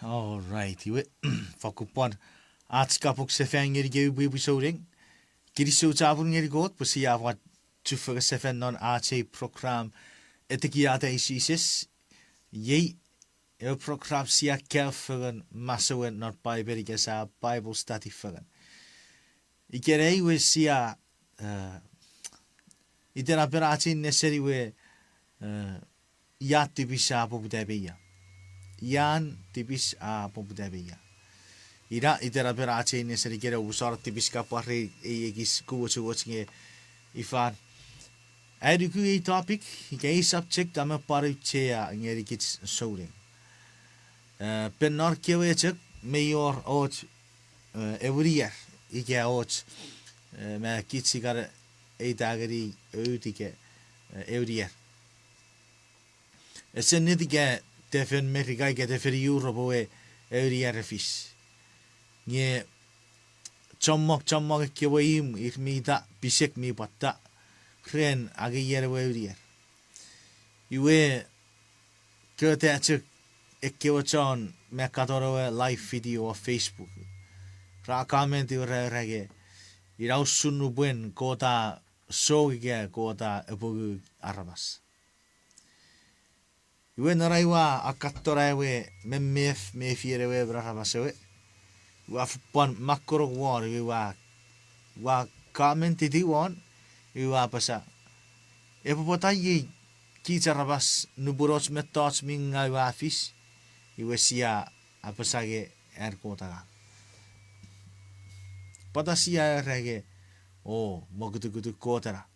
All right, iwe whakupon atskapok se whang ngeri geu bibu soring. Kiri so tabun ngeri got pusi awat tufaga se whan non ate program Atekiata Sises. Ye e program sia kerfugan masawen not Bible gesa Bible study fugan. Ikerei we sia itera peratin neseri we ya tipis a Poputa beya. Yan tipis a Poputa beya. Ira itera peratin neseri kera usar tipis kapare egis kuwatsuwatsinge ifan. Aduku e topic hikay subject ama paruchea ngeri kits soling. Penor kiewechek mayor ot every year ike ot ma kitsigare eitageri uitike every year. Esen nitike tefen Amerika ke tefen Europe we every year fiss. Nye chommok kieweim irmita bisek mi patta. Kren agi yer we every year. Iwe kete achuk Ekewa chon me katoro live video o Facebook. Ra comment rege. Irau sunu buen kota soge kota epugu arabas. Iwe naraiwa akatora we me fiere we brarabasewe. Wa fupon makoro war wa comment iti won iwa apasa. Epopota ye kitarabas nuburos metoch minga wa fiss iwe sia apasage kota. Pata sia rege o mogutu kotara.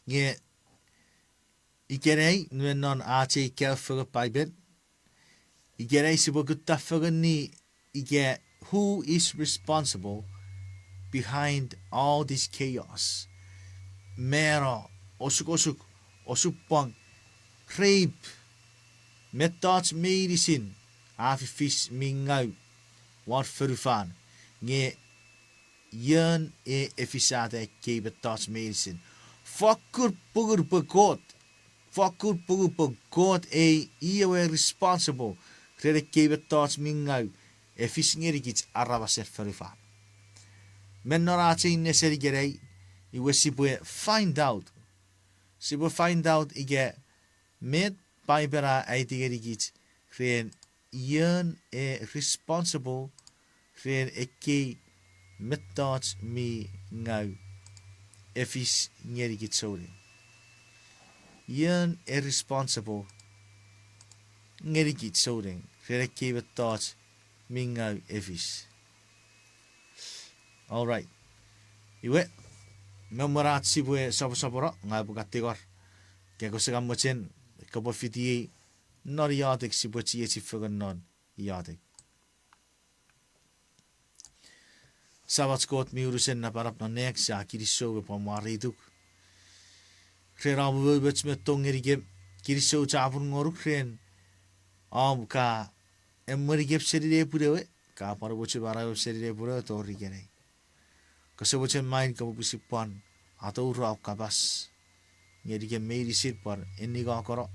Nge ikerei non ache kelfuga paibet. Ikerei sibogutta ni ike who is responsible behind all this chaos. Mero osupang rape metoch meinisin fiss ngaw wat fonfuan nge yen efisate ke metoch meinisin fakkur pugur bekot iwe responsible krede ke metoch ngaw fiss ngerigit arabase fonfuan mennorache neseri gerei iwe sibwe find out ige met paibera aitigit kren yen responsible kren eke metoch ngaw fiss ngerigit sore yen responsible ngerigit sore kren eke metoch ngaw fiss. All right. Iwe memorat sibwe sabora nga bukatigor ke ko segam mochen ko bofiti nor yatek sibwe chi fugan non yatek sabat skot miurusen na parap na nek sa kiriso po marituk krerabu bets metongeri kiriso chapun ngoruk kren ka emmerigep seride purewe ka parboche bara seride pure to rigene kasi bochen main kamu pisipan atau rau kabas ngeri ke meinisin par eniga koro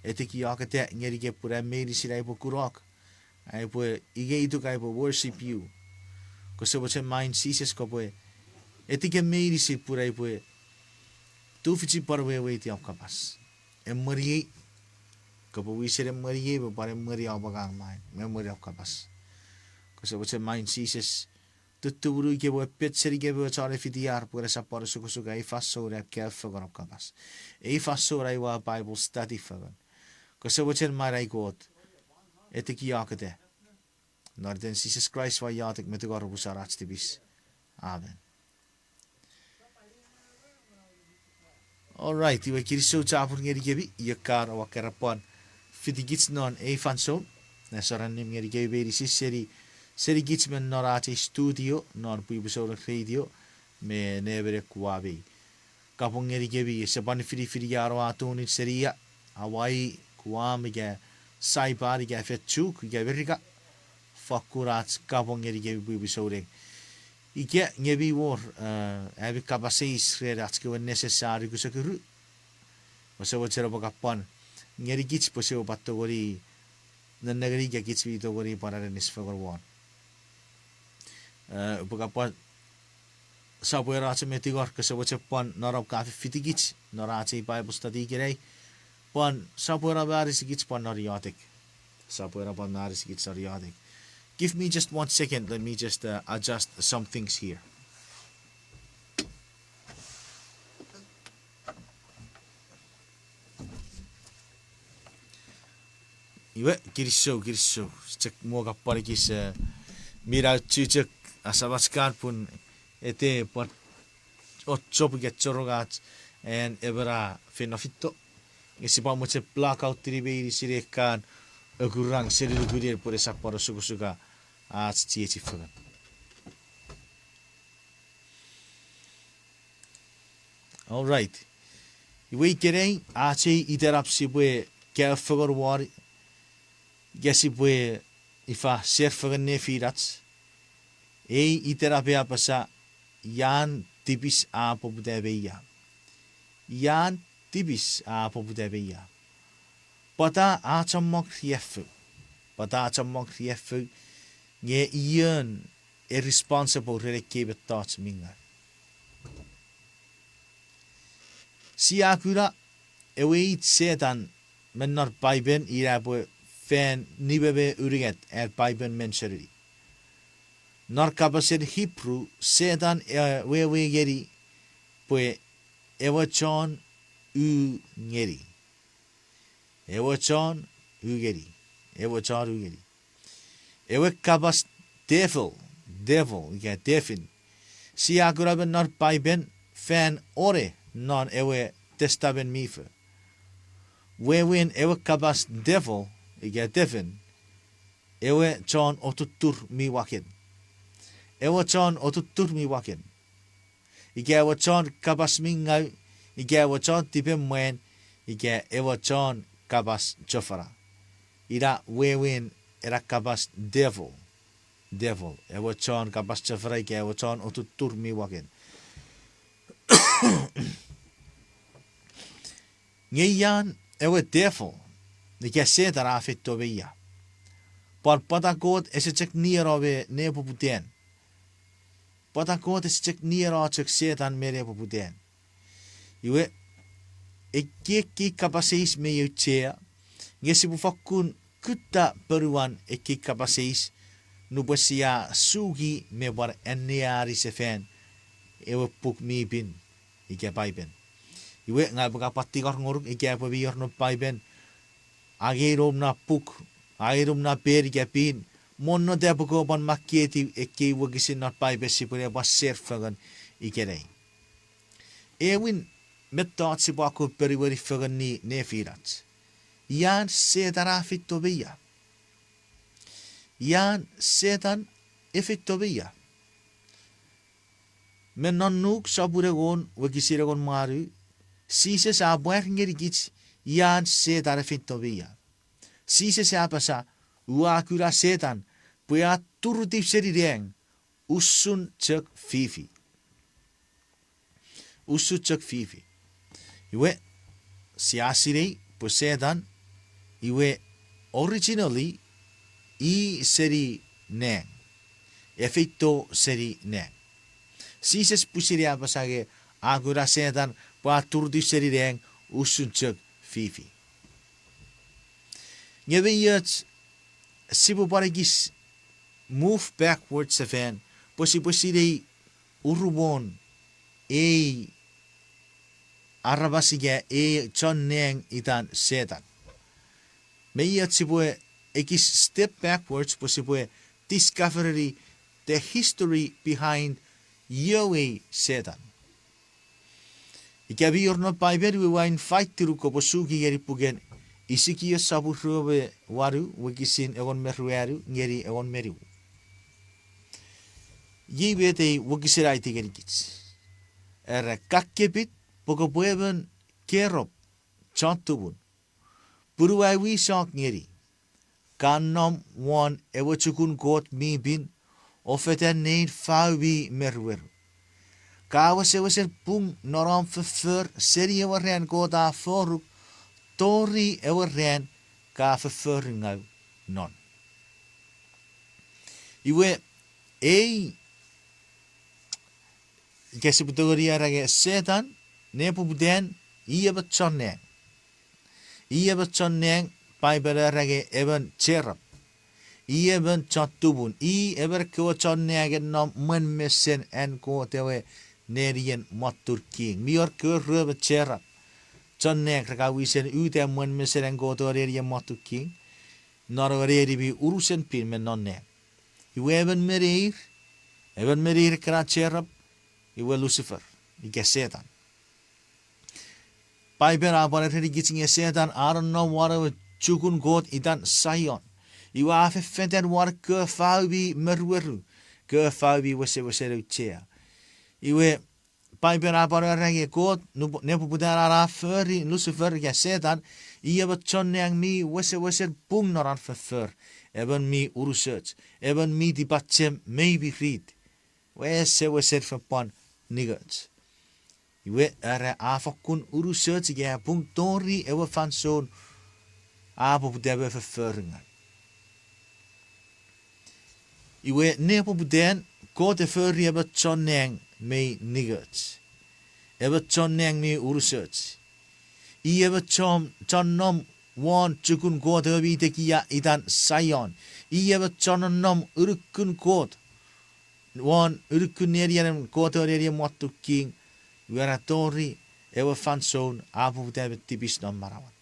Atekiata ngeri ke pura meinisin ai pokurok ai po ige itu kai po worship you kasi bochen main Sises ko po etike meinisin pura ai po tu fichi par we ti au kabas emmeri ko po wisere emmeri po par emmeri au bagang main memori au kabas kasi bochen main Sises tutuburu ke bo pet seri ke bo chare fidiar pura sapar suka faso re ke fagon kapas faso rai wa bible study fagon ko se bochen marai got Atekiata norden Jesus Christ wa yatek metogor busarat Tipis. Amen. All right, iwe kiriso chapur ngeri kebi yakar wa karapon fidigits non fanso na soran nim ngeri kebi seri gitsmen norate studio non pui busoro radio me nevere kuabi kapong ngeri gebi sepan firi yaro atuni seria awai kuam ge saibari ge fetchuk ge verika fakurat kapong ngeri gebi pui busore ike ngebi wor abi kapasis redat ke necessary kusakuru masawo chero bakapan ngeri gits poseo patogori nanagari ge gits vitogori para nisfagor one bukapan sabuera ace metigor ke sabu cepan norab kafe fitigich norace bible study kirei pan sabuera bari sigich pan noriatek sabuera pan nari sigich noriatek. Give me just 1 second, let me just adjust some things here. Iwe kiriso cek mo kapari kis mira cucek asabaskan pun ete pot otso get chorogat and ebra fenofito ngisi pa mo che blackout tribe sirekan agurang seriru gurir por esa por suga chichi fagan. All right, iwe kerei ache iterap sibwe ke fagar war gesibwe ifa ser fagan ne firats iterap apasa yan tipis Poputa yan tipis Poputa Pwata achamok riefu. Pwata achamok riefu. Nge iyon responsible rere kebe thoughts minga. Si akura ewe eech setan menor paiben irapo fan nibebe uriget paiben mensheri. Nor kapasen Hebrew setan we geri pwe ewe chon ungeni. Ewe chon ungeni. Ewe chon ungeni. Ewe kapas devil, devin. Si akura ben nor paiben fan ore non ewe testaben mife. Wewin ewe kapas devil, devin. Ewe chon otutur mi wakin. Ewe chon otutur mi wakin. Ewe chon kapas mi ngaw. Ewe chon tipemong. Ewe chon kapas chofona. Ira wewin era kapas devil. Ewe chon kapas chofona. Ewe chon otutur mi wakin. Ngayan ewe devil. Setan afit tobeya. Por patakot esechek nierawe ne poputen. Patakot esechek niera chek setan mere poputen. Iwe ekki kapaseis me yuchea. Ngesi bufakun kutta peruan ekki kapaseis nubesia sugi me bar enneari sefen. Ewe puk mi bin. Ike paiben. Iwe nga pagkapatikar nguruk ike pabiyor no paiben. Agirom na puk. Agirom na peri ike pin. Monno te pako ban makieti ike wagisin na paiben sipure ba serfagan ike rei. Ewin metoch si bako periwari fagan ni nefirat. Yan setan afit tobeya. Yan setan efit tobeya. Menonuk saburegon wagisiragon maru. Sises abuer ngerigits yan setan efit tobeya. Sises apasa uakura setan puya turutip serireng usun cek fifi. Usun cek fifi. Iwe siasirei pu setan iwe originally seri neng. Efito seri neng. Sises pusiri apasa ge akura setan puya turutip serireng usun cek fifi. Ngebe yet sibu parigis move backwards seven posibusirei urubon arabasiga chon neng itan setan. Meyet sibu ekis step backwards posibue discovery the history behind Yahweh setan. Ikabi orno paiber we wine fight tiruko posugi geri pugen isikia sabu robe waru wikisin egon meruaru ngeri egon meriu. Yibete wikisirai tigeri kits. Era kakkepit poko pueben kerop chantubun. Puruai wi sak ngeri. Kanom wan ewachukun kot mi bin ofeten nein faubi merueru. Kawasewasel pung noram verfer seri ewaren kota foruk tori ewaren ka verfer ngau non. Iwe kesi putoria rage setan ne poputen bet chonneng. Bet chonneng pai bere rage even cherap. Ben chatubun ever ko chonneng nom men mesen en ko tewe nerien matur king. Mior ko rube cherap. Chonneng raka wisen ute men mesen en ko to nerien matur king. Nororeri bi urusen pin men nonne. Iwe even merir kra cherap. Iwe Lucifer, ike setan. Paiber abare teri gitsing setan, I don't know what a chukun god idan sayon. Iwe afe fenten war ke faubi merweru, ke faubi wese chea. Iwe paiber abare rege god, nepu pudara fori Lucifer ike setan, iye bet chonneng mi wese pung noran verfer. Even mi urusets, even mi dipachem maybe read. Wese verpan. Niggerts. Iwe afakun urusets ge pung tori ewe fanson Poputa be verføringa. Iwe ne poputen ko te furry ebe chon me niggers. Ebe chon me urusets. I ebe chon nom wan chukun ko te Atekiata itan Sion. I ebe chon nom urukun ko wan urukun nerian ko te nerian motu king. Wera tori ebe fanson Poputa ebe tipis nom marawan.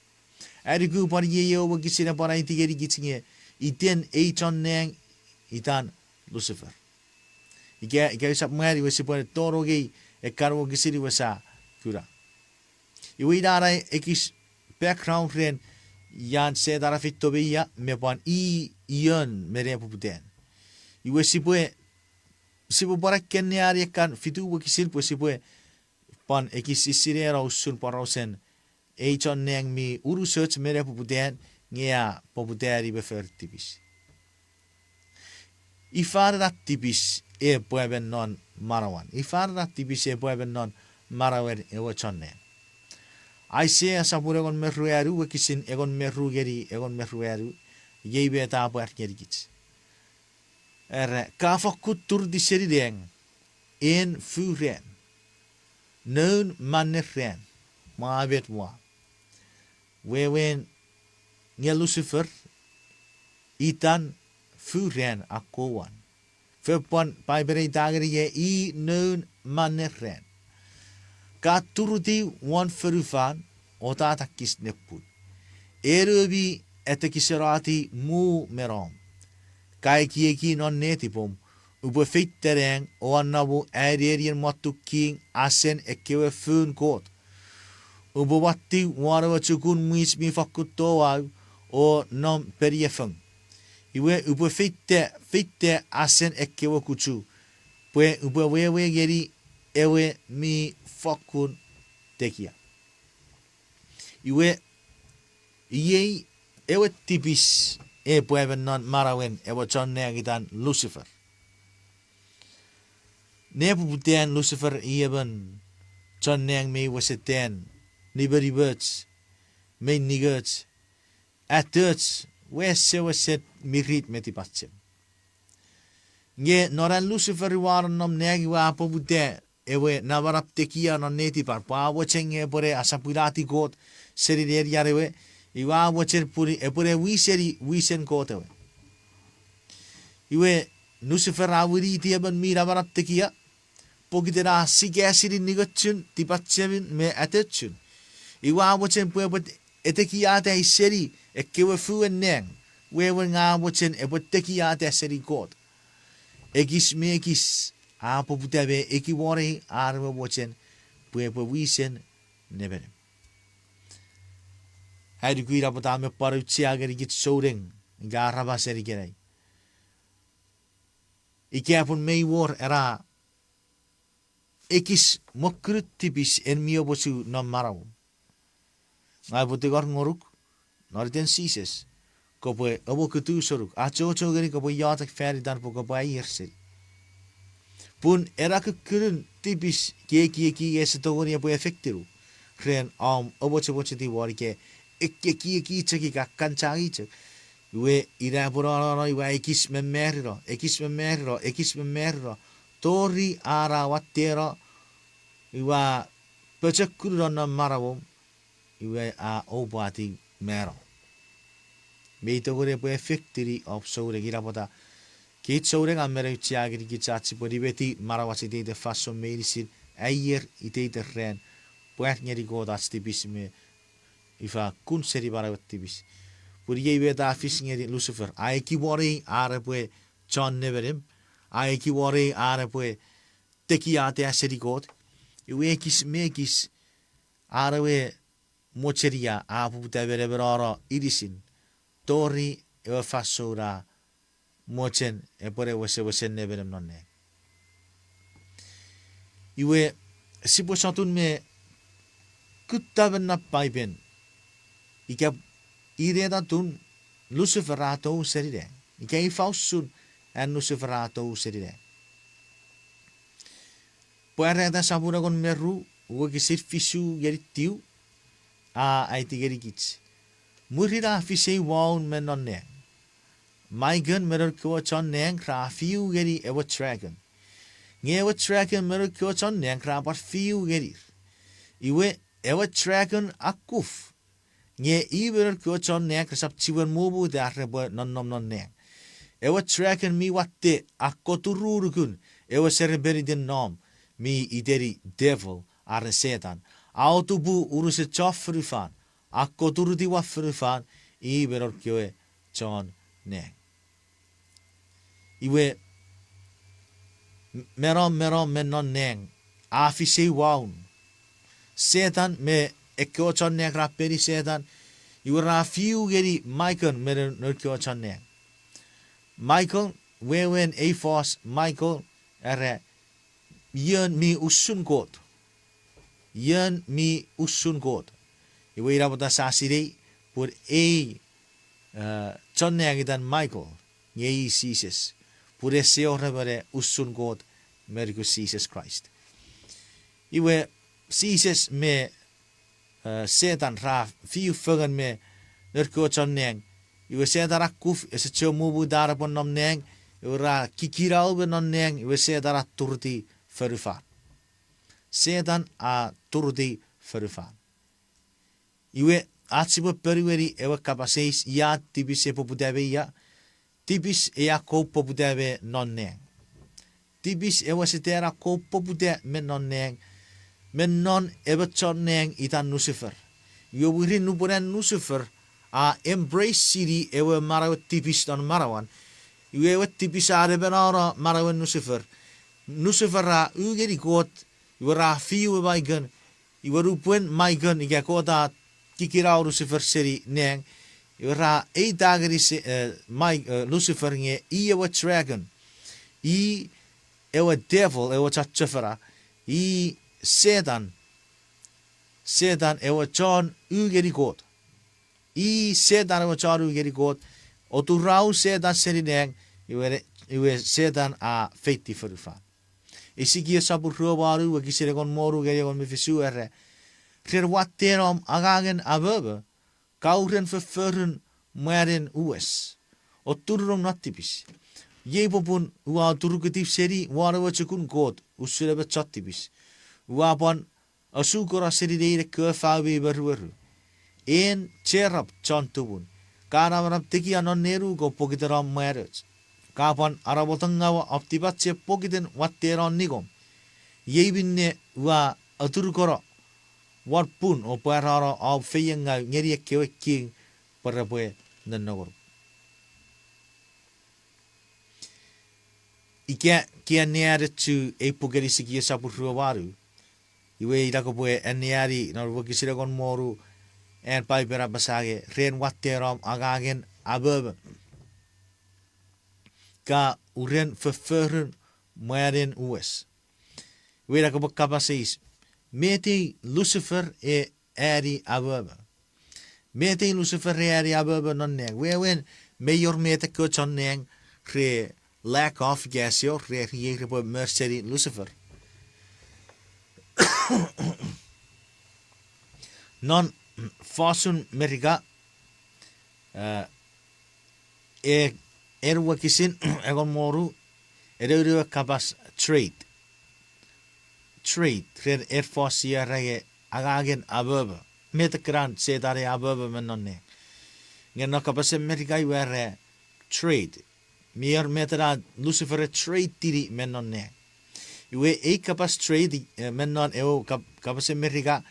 Eriku par ye over kisina para itigeri kitsinge iten chon itan Lucifer. Ike usap mari wesi pone toro gei karo kisiri wesa kura. Iwi dara ekis background ren yan se dara fitto beya me pon ion mere poputen. Iwe sipo para kenne ari kan fitu wo kisil po sipo pon ekis isirera usun parosen chon mi urusets mere poputen ngea poputeri befer tipis. Ifara tipis pueben non marawan. Ifara tipis pueben non marawer ewo chonne. Aise asapure egon merrueru wekisin egon merrugeri egon merrueru yeibe ta puer gerigits. Kafakut tur di serideng en furen. Neun mannerren. Maabet wa. Wewen nge Lucifer itan furen akowan. Fepon paibere dageri ye neun mannerren. Ka turuti wan ferufan ota takis nepun. Erubi etekiserati mu menom. Kai kieki non netipom. Ubo fittereng o annabu aerien matu king asen ekewe fun kot. Ubo watti warawa chukun mis mi fakutoa o nom periefeng. Iwe ubo fitte asen ekewe kuchu. Pwe ubo wewe geri ewe mi fakun tekia. Iwe ewe tipis pueben non marawen ewe chon neagitan Lucifer. Nepuputen Lucifer ieben chon neang me waseten niberi birds me niggers atets weset mirit metipachem. Nge noran Lucifer waran nom neagi wa popute ewe navarap tekia non netipar pa wachenge pore asapurati got seri yarewe iwa wacher puri epure wisen kotewe. Iwe Lucifer awiri tiaban mira varap tekia pokitera sigasiri nigotchun tipachem me atechun. Iwa wachen puebut Atekiata seri ekewe fuen neng wewe nga wachen Atekiata seri got. Ekis mekis poputabe eki wari arwe wachen puebe wisen nebenem. Hai kuira potame paru chiageri git souding garaba seri gerai. Ikapun meywor era ekis mokrut tipis en miobosu non maraw. Ngai putigor ngoruk noriten Sises. Kopoe obo kutu soruk. Acho geri kopoe yatak feri dan po kopoe yerseri. Pun era kurun tipis ki esetori apo efektiru. Kren obo ti wari ke ekki cheki kakkan chagi chek. Iwe ira pororo iwa ekis memerro. Tori ara wattero iwa pechakuru non marawom. Iwe obati mero. Beito gore po effektiri of sore gira pota. Kit sore gamere uchiagiri gitsatsi po ribeti marawasi de fasso meinisin eier ite ren. Puet nyeri godas tipis me ifa kun seri barawat tipis. Puri iwe da fiss nyeri Lucifer. Aeki wari are po chon neverim. Aeki wari are po Atekiata seri god. Iwe kis mekis are we mochenia Poputa bereberara irisin. Tori ewe fassora mochen epore wese neberem nonne. Iwe sipo satun me kutaben na paipen. Ika ireda tun Luciferato seride. Ika ifausun en Luciferato seride. Puereta sabura con meru uwe kisir fisu geritiu aitigeri gits. Murira fise waun menon neng. Maigen meror ko chon neng kra fiu geri ewa dragon. Ngewa dragon meror ko chon neng kra par fiu geri. Iwe ewa dragon akuf. Nge iwer ko chon neng kra sap chiwen mobu dare bo non nom non neng. Ewa dragon mi watte akkotururukun. Ewa sereberi den nom. Mi ideri devil are setan. Autobu uruse chofrufan. Akkoturudi wafrufan. Iwer ko chon neng. Iwe menom menon neng afise waun setan me ekko chon neng raperi setan iwe ra fiu geri Michael me nerko chon neng Michael wewen a force Michael are yen mi usun god iwe ira bota sasiri pur chon neng dan Michael ngei Sises pure seorre bare usun god merku Jesus Christ. Iwe Sises me setan ra fiu fungan me nerko chon neng. Iwe setan akuf ese chomubu darapon nom neng. Iwe ra kikirau be non neng. Iwe setan turti ferufan. Setan a turti ferufan. Iwe atsibo periweri ewe kapaseis ya tipis Poputa ya. Tipis ea ko Poputa non neng. Tipis ewa setera ko Poputa me non neng. Men non ewa chon neng itan Lucifer. Yo wirin nupuran Lucifer a embrace city ewa marawa tipis don marawan. Ewa tipis are benara marawan Lucifer. Lucifer ra ungeni god. Iwa ra fiu maigen. Iwa nupwen maigen iga kota kikirau Lucifer seri neng. Ra e dageri Lucifer nge ewa dragon. Ewa devil ewa chofona. Setan ewa chon ungeni god. Setan ewa chon ungeni god. Otu rau setan seri neng. Iwe setan a feiti ferufan. Isikia sabur robaru wa kisire kon moru gaya kon mefisu erre. Waterom agagen abebe. Kauren verfurren meren ues. O turrong not tipis. Ye popun ua turuketif seri wara wa chukun god. Usure chat tipis. Ua pon asukora seri de ke fawe beru. En cherap chon tubun. Kana warap teki anon neru go pokiteram merets. Kapon arabotang ngaw optibat se pokiten wateron nigom. Ye binne ua aturukora. Wat pun o parara au feyenga ngeri kewe king parapoe nanogor. Kia neare tu e pogeri sikia sapurua waru. Iwe irako poe neari na wakisira kon moru en pai pera basage ren wateram agagen abebe. Ka uren verfurren meren ues. Iwe irako po kapaseis. Mete Lucifer e eri abebe. Mete Lucifer e eri abebe non neng. Wewen mayor mete ko chon neng re lack of gasio re yere po merceri Lucifer. Non fasun merika wakisin egon moru ere kapas trade red force ya rege agagen abebe meta gran se dare abebe menonne ngeno kapase merika iwere trade mier metera Lucifer trade tiri menonne iwe e kapas trade menon eo kapase merika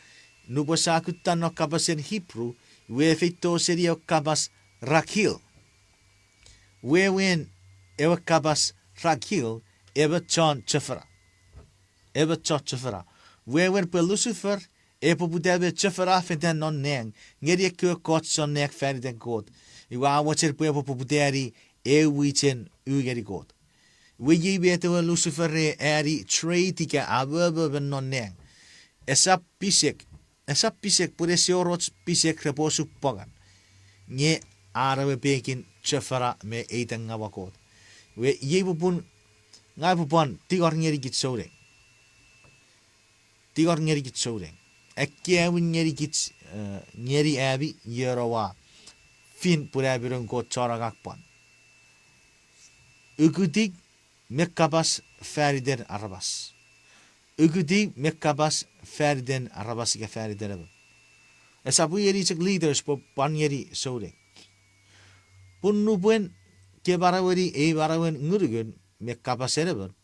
nubo sakutan no kapasen Hebrew iwe fito serio kapas rakil wewen ewa kapas rakil ewa chon chofona ebe chofona. Wewer pe Lucifer e Poputa chofona fenten non neng. Ngeri ke kot son nek feri den god. Iwa watcher pe Poputari e wichen ugeri god. We ye bete Lucifer e eri traitika abebe non neng. Esa pisek pure seorots pisek reposu pagan. Nye arabe pekin chofona me etan ngawakot. We ye popun ngai popon tigor ngeri git sore. Tigor ngeri git sore. Ekkiawin ngeri git ngeri abi yerowa fin pura birun ko çorak pwan. Ugüdik mekkabas feriden arabas. Ugüdik mekkabas feriden arabas ke feriden. Esa bu yeri cek leaders po pan yeri sore. Pun nupwen ke barawari barawen ngurgen mekkabas erebon.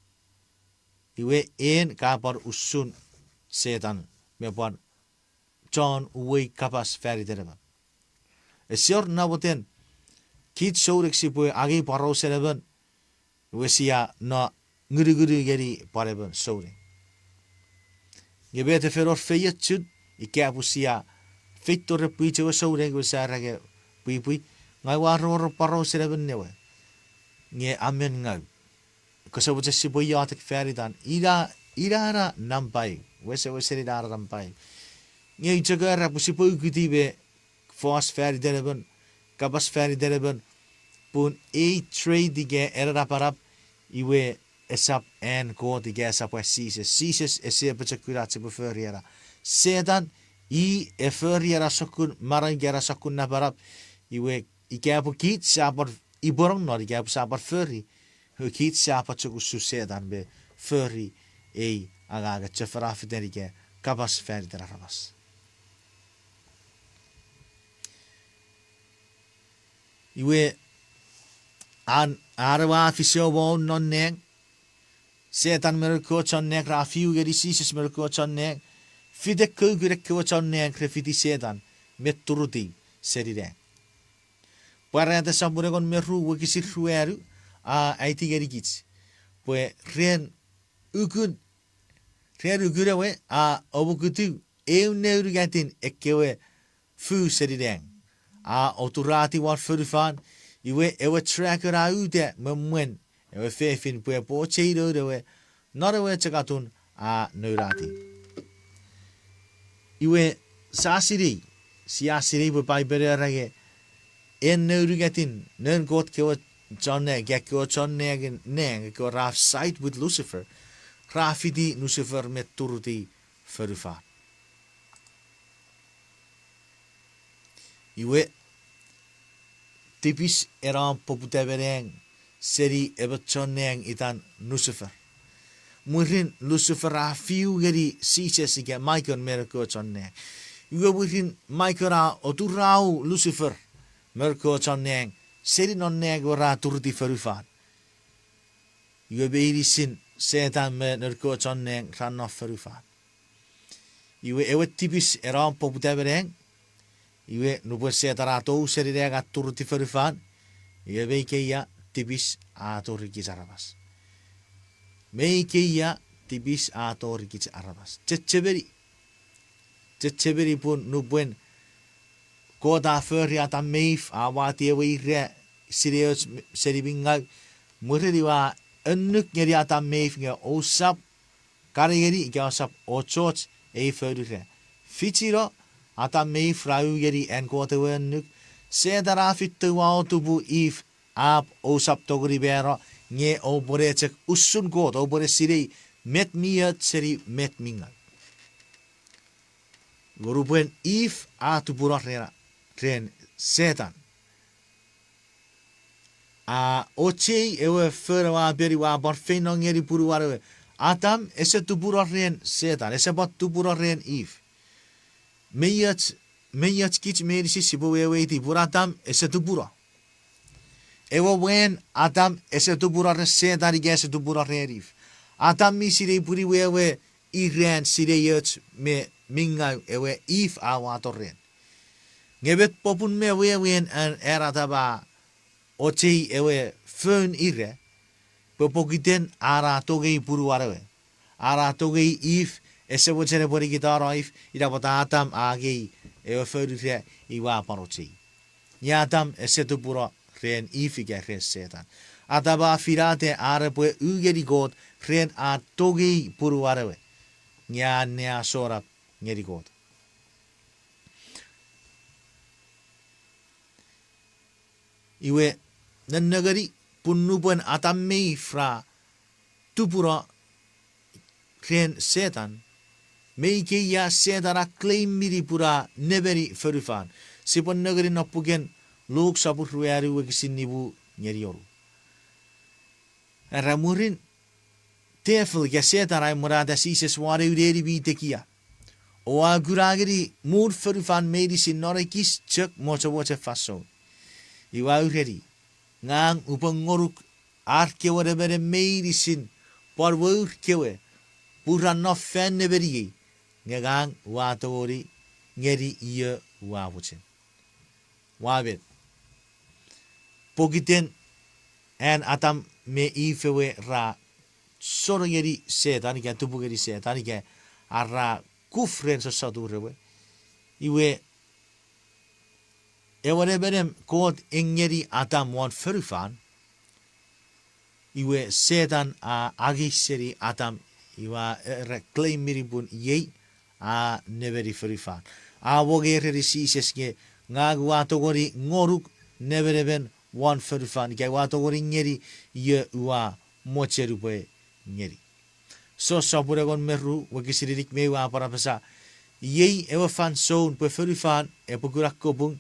Iwe en kapar usun setan me pwan chon uwe kapas feriden. Esior naboten kit sore si po agi paro serebon. Wesia na nguru geri parebon sore. Gebete feror feyet chud ikapusia fitore puiche we sore go sarage pui ngai waror paro serebon newe. Nge amen ngaw. Kosa wajah si boy yatek feridan ira nampai wese ira nampai. Nge jaga pusi pui kutibe fast feridan kabas feridan pun trade dige era parap iwe esap en ko dige esap we Sises ese becakurat se beferiera setan eferiera sokun marangera sokun na parap iwe ikapu kit sapar iborong no ikapu sapar feri kit sapar cukup setan be feri aga chofona federike kabas ferdera rabas. Iwe an arwa fisio bon non neng setan merko chon nek rafiu geri Sises merko chon nek fidek ko chon nek refiti setan meturuti serire parata sabure kon meru wekisir rueru aiti geri kits pues ren ukun we obukutu neuru gatin ekkewe fu serire oturati war furfan iwe ewe tracker aude memwen ewe fefin pue po cheiro dewe norewe chakatun neurati iwe siasiri bu pai bererage en neurugatin nen got kewa chonne gekko chonne neng ko raf side with Lucifer rafidi Lucifer met turuti furfan iwe Tipis eram Poputa bereng seri ebetchoneng itan Lucifer. Murin Lucifer afiu geri Sises ige Michael merko choneng. Iwe murin Michael oturau Lucifer merko choneng seri nonneng ora turti ferufan. Iwe meinisin setan merko choneng ranno ferufan. Iwe ewet tipis eram Poputa bereng iwe nupwen setarato serirega turti ferufan iwe beikeia tipis atoriki arabas meikeia tipis atoriki arabas ceceberi pun nupwen kota feria ta meif awati ewe ire sirius seribinga muririwa ennuk ngeri ata meif nge osap karigeri ke osap ochoch ferure fichiro ata mei frau geri en kote wenuk sedara fitu wau tubu if ap osap togri bero nge obore cek usun kot obore siri met miat seri met minga gorupuen if atubura ren setan oche ewe ferwa beri wa bar fenong eri puru warawe atam ese tubura ren setan ese bat tubura ren if Meyat kits merisi sibo wewe ti buratam ese tubura. Ewo wen atam ese tubura rese dari gese tubura rerif. Atam mi sire puri wewe iren sire yot me minga ewe if awatorren. Ngebet popun me wewe en erataba ochi ewe fön ire. Pokiten ara togei puru warawe. Ara togei if ese wochere bori gitara if ira botatam agi ewe furure iwa parochi. Nyatam ese tupura ren ifige ren setan. Ataba firate arepwe ugeri god ren togi puru arewe. Nya sorap ngeri god. Iwe nagari punnupen atammei fra tupura ren setan. Meikeia sedara claim miri pura neberi ferufan. Sipon negeri nopugen luk sabur ruari wakisin nibu ngeri oru. Ramurin tefel ya setan ay murada Sises ware ureri bi tekia. O aguragiri mur forufan meinisin norekis chuk mocha faso. Iwa ureri ngang upangoruk arke whatever meinisin por wur kewe pura no fen neberi ngang watori ngeri iya wabuchen. Wabet pokiten en atam me ifewe ra soro ngeri setan ke tubu ngeri setan ke arra kufren sosatu rewe iwe eware berem kod engeri atam wan ferufan iwe setan a agiseri atam iwa reclaim miribun yei a neveri ferufan a wogeri Sises ke ngagu atogori ngoruk nevereben wan ferufan ke watogori ngeri ye uwa mocherupe ngeri so saburegon meru wakisiririk mewa para pesa yei ewa fan soun pe ferufan e pokurak kobung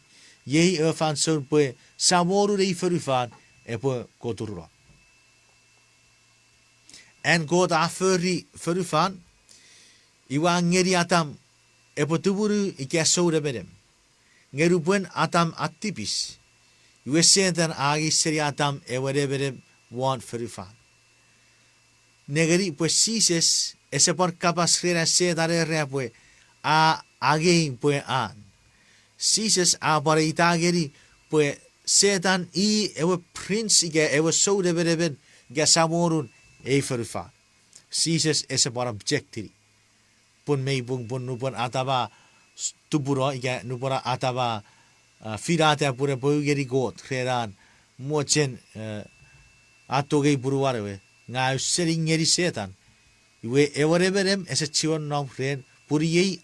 yei ewa fan soun pe samoru rei ferufan e pe koturro en god a ferufan iwa ngeri atam e pe tuburu ike soure bedem ngerupwen atam at Tipis iwe setan agi seri atam e whatever wan ferufan negeri pues Sises ese por capas rera setare repue a again pues an Sises a para itageri pues setan I ewe prince ige ewe so de bereben ge samorun e ferufan Sises ese por objectiri pun mei bung pun nupwen ataba tuburo ige nupura ataba firate pure bougeri got reran mochen atogei buruwarewe ngaw seri ngeri setan iwe ewareberem ese chion nom ren puriyei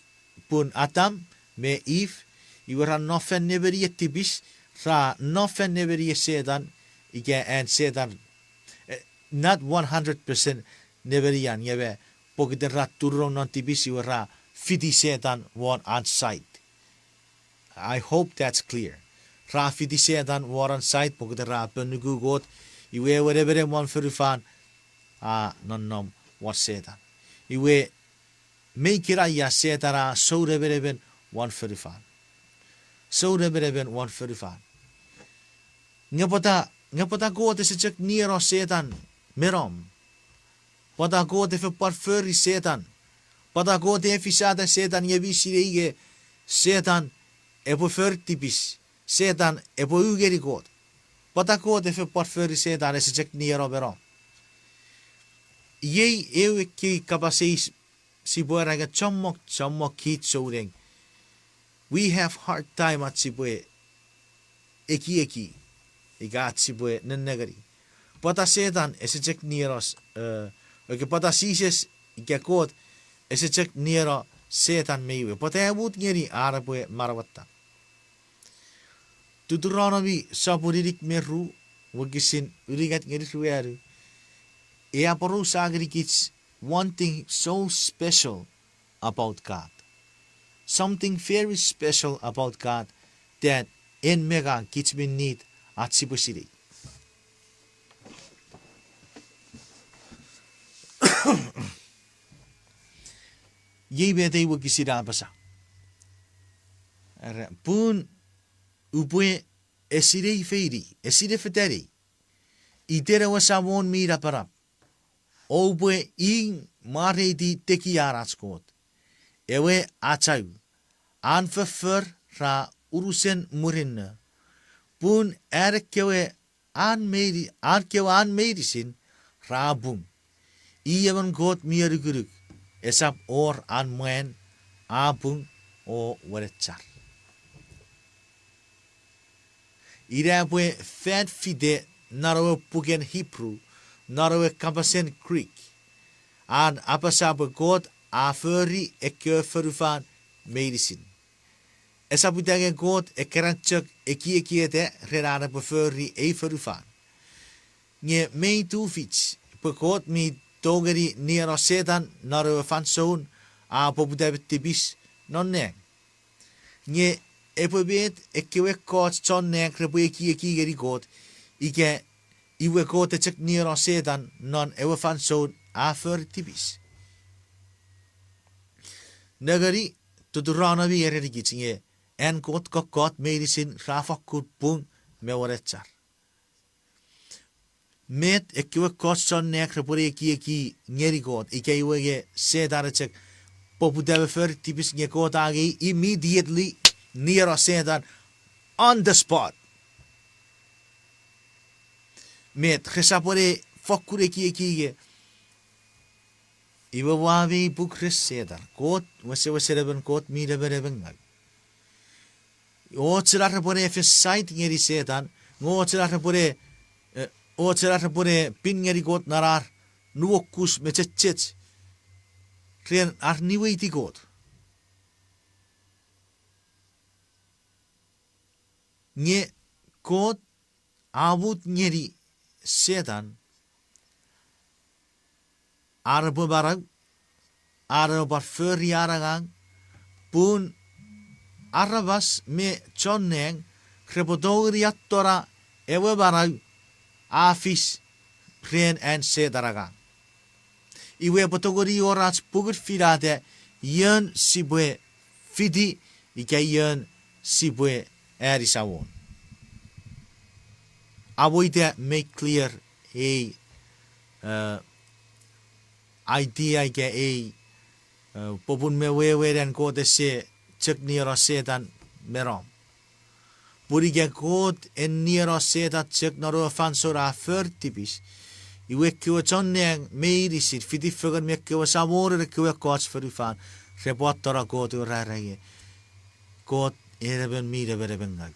pun atam me if iwe ra nofen neberi Tipis ra nofen neberi setan ige en setan not 100% neberian yebe pokiten ra turrong non Tipis iwe ra 50 setan one on site. I hope that's clear. Ra 50 setan one on site pokiten ra penugu got iwe ewareberem wan ferufan non nom wat setan. Iwe meikira ya setara so rebereben wan ferufan. So rebereben wan ferufan. Ngepota gote se cek niro setan menom. Pota gote fe parferi setan. Pota gote e fisata setan yevisirige setan epo fer Tipis. Setan epo ungeni gote. Pota gote fe parferi setan e se cek niro menom. Yei ewe ki kapaseis si boeraga chomok kit soureng. We have hard time at sibue eki igat sibue nenegari. Pata setan ese cek nieros oke pata Sises ikakot ese cek niero setan meiwe. Pata abut ngeri arabue marawata. Tuturonomi sapuririk meru wagisin urigat ngeri rueru. Eaporu sagrikits one thing so special about God. Something very special about God that in mega kits bin need at sibusiri. Ye bete wakisira apasa. Pun upwe esire feiri, esire feteri. Itera wasamon mira parap. Ope in mareti tekiaratskot. Ewe achau. Anverfer ra urusen murinne. Pun erkewe an meinisin ra bung. Iyaman got mieruguruk. Esap or an muen abung o werechar. Irapwe fed fide narawe pugen Hebrew. Narawe kampasen Greek. An apasa begot a fori eke ferufan meinisin. Esaputage god ekerantchuk ekiete redane beferi e ferufan. Nye mei toefits begot mi togeri nero setan narawe fan zoon a Poputa Tipis non neng. Nye epobet ekiwe kot chon nek repo eki geri kot ike iwe kot echek niro setan non ewe fan so afer tipis nagari tuturana bi ere gitsinge en kot kokot meinisin rafakut pun mewarechar met ekiwe kot chon nek repo eki ngeri kot ike iwe ge setan echek Poputa fer tipis nge kot agi immediately near setan on the spot. Met gesapore fokure ki iwe wabi bukres setan kot wese reben kot mi reben ngal. O tsira repore fe site ngeri setan ngo tsira repore pin ngeri kot narar nuokus mececet Kren ar niwe iti kot. Nge kot abut ngeri setan arbo barag arbo feri aragang pun arabas me chonneng krepodogri attora ewe barag afis kren en sedaragang. Iwe potogori orats pugut filate yen sibwe fidi ike yen sibwe erisawon. Avoide make clear idea ike popun mewewe dan kote se cek niro setan merom. Puri ke kot en niro setan cek naro fansora fer tipis. Iwe kiwa chonneng meinisin fiti fegan me kiwa sabore kiwa kots ferifan reportera kot urarage kot ereben mi reben ngal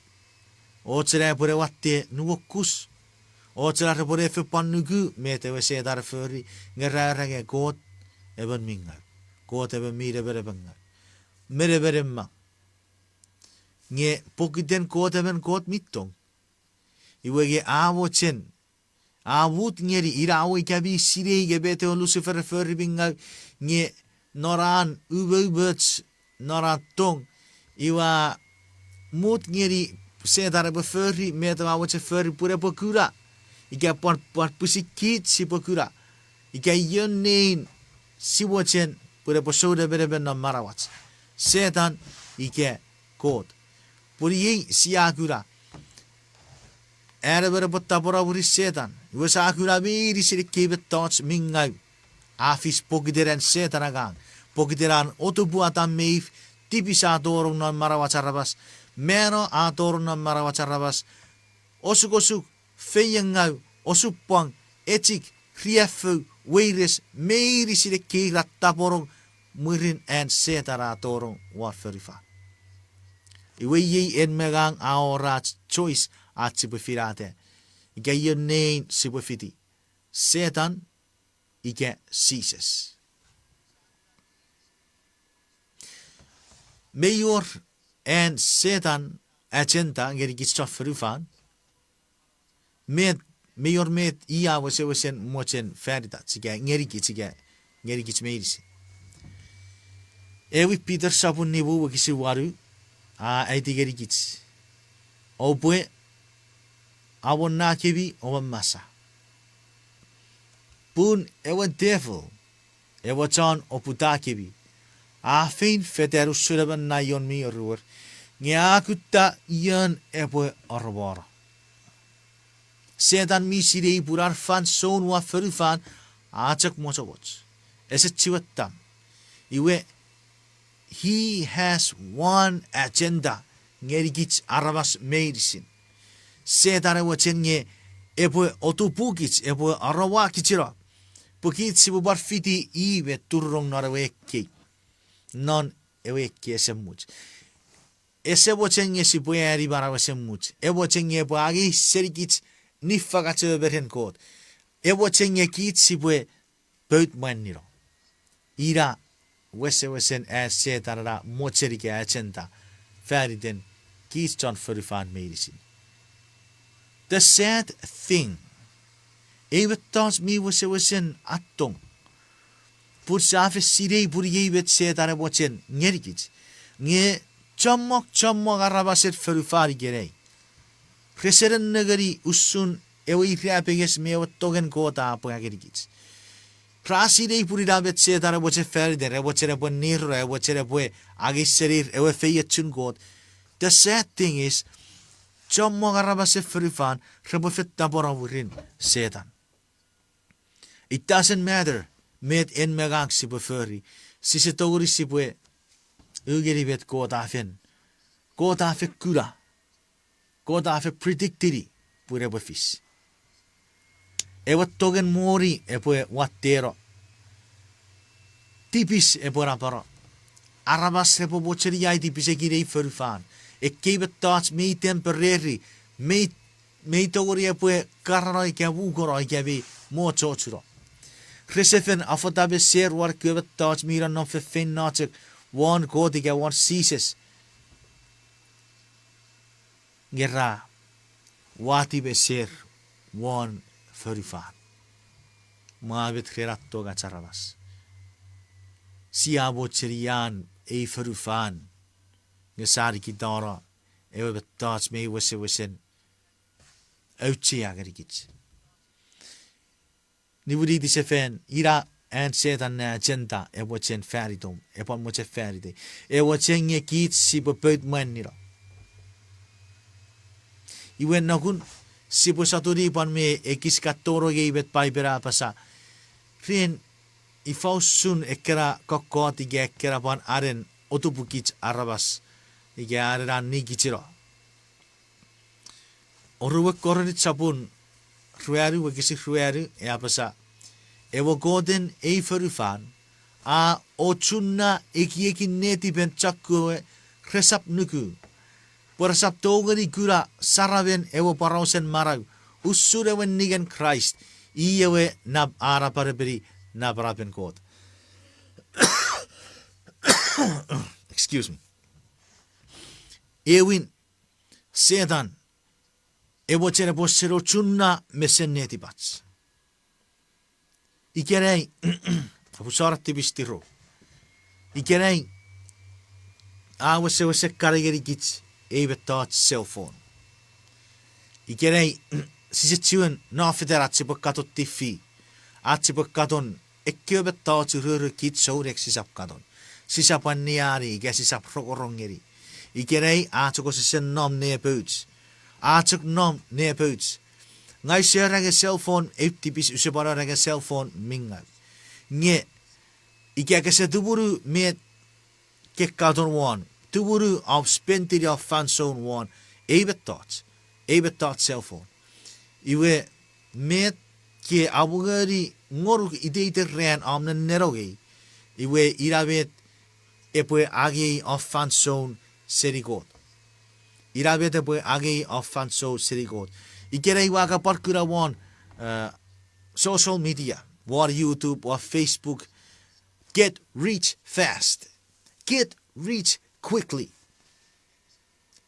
otsere pore watte nuokus otsere pore fe pannugu mete we sedar feri ngerarage kot eben mingal kot eben mi reben ngal mere ma nge pokiten kot eben kot mitong iwe ge avochen Avut ngeri irawi kabi sire gebete on Lucifer feri bingal nge noran ubeuts noratong iwa mut ngeri sedar be feri meta awache feri pure pokura ika por pusikit si pokura ika yenein si wachen pure posoda bereben na marawats setan ike kot puri siakura Erebere potapora buri setan. Iwe sakura biri siri kibet tots mingau. Afis pokiteran setan agang. Pokiteran otobuatan meif. Tipis atorong non marawacharabas. Meno atorong non marawacharabas. Osuk feyengau. Osupang. Echik. Riefu. Weires. Meiri siri kirat taporong. Murin en setara atorong. Warferifa. Iwe ye en megang aorats choice. At sibufirate. Ike yenein sibufiti. Setan ike Sises. Mayor en setan agenda ngeri gitstof ferufan. Mayor met iya wesen mochen ferita tsige ngeri gits meirisi. Ewi Peter sabun nibu wakisi waru aiti ngeri gits. Opwe awon na kebi owan masa. Pun ewa devil, ewa chon oputa kebi. Afein federu suraban na yon mi orur. Ngiakutta yon ewe orbora. Setan mi sirei purar fan son wa ferufan achak mochogots. Eset chiwatam. Iwe he has one agenda. Ngerigits arabas meinisin. Setare wachenye epo otupukits epo arawa kichira. Pukit sibu barfiti ibe turrong naraweke. Non eweke esemuch. Ese wachenye sibu eri barawasemuch. E wachenye epo agi serikits nifagache beren kot. E wachenye kit sibu beut maniro. Ira wesen setarara mocherike agenda. Färiden kits chon ferifan meinisin. The sad thing, evet tas mi wesen attong. Pur safe sirei pur yebet setare wachen ngerigits. Nge Chamok arabaset ferufari gerei. Reseren negeri usun ewe iriapeges mewa togen kota apa gerigits. Prasi dei puri dabet setara boche ferder, ewe chere po nirro, ewe chere po agis serir, ewe feyetchun god. The sad thing is, chamok arabaset ferufan, rebofet taborawurin setan. It doesn't matter, met en megak si fori, si se toguri si po ungeni bet kota fen, kota fe kura. Kota fe predictiri pure bo fiss. Ewa togen mori e po watero. Tipis e po raparo. Arabas e po bocheri ai tipis e girei ferufan. E kebe touch me temporary. Me togori e po kararoi ke wukoroi ke be mo chochuro. Resefen afotabe ser war kebe touch mira no fe fen nachek one kodi ke one Sises. Gerra wati beser one ferufan. Maabet geratto gacharabas. Siabo cherian e ferufan. Gesari kitara ewe betats me wesen uitsi agerigits. Ni wudi disefen ira en setan na agenda e watchen feridom e pon moche feride. E watchen ye kits si bepeut manira. Iwen nakun si po saturi pan me ekis katoro gebet paipera apasa. Rien ifausun ekera kokoti ge ekera pan aren otupukits arabas. Ige aran nigichiro. Oruwe koronit sapun rueru wekisi rueru e apasa. Ewo goden e ferufan a ochunna eki neti ben chakue resap nuku. Porasap togeri kura saraven ewo parausen marau. Usurewen nigen Christ. Iyewe nab arapareperi nabarapen kot. Excuse me. Ewin setan ewo chere posero chunna meseneti bats. Ikerei apusarat tibistiro. Ikerei awase karigeri gits. Even touch cell phone. Ikerei sisitsuan na federat si pagkatot TV. At si pagkaton ekkebet touch ruru kit sorek sisap katon. Sisapan niari ike sisap rokorongeri. Ikerei atsoko sisen nom ne boots. Atsok nom ne boots. Ngai serage cell phone tipis usebara rage cell phone minga. Nge ike se tuburu met kekkaton one. Tuburu of spentiri of fanson one. Ebet touch cell phone. Iwe met ke abugari ngoruk ideite ren amne neroge. Iwe irabet epwe agi of fanson serigot. Irabet epwe agi of fanson serigot. Ikere waka parkura one social media, war YouTube or Facebook. Get rich fast. Get rich quickly.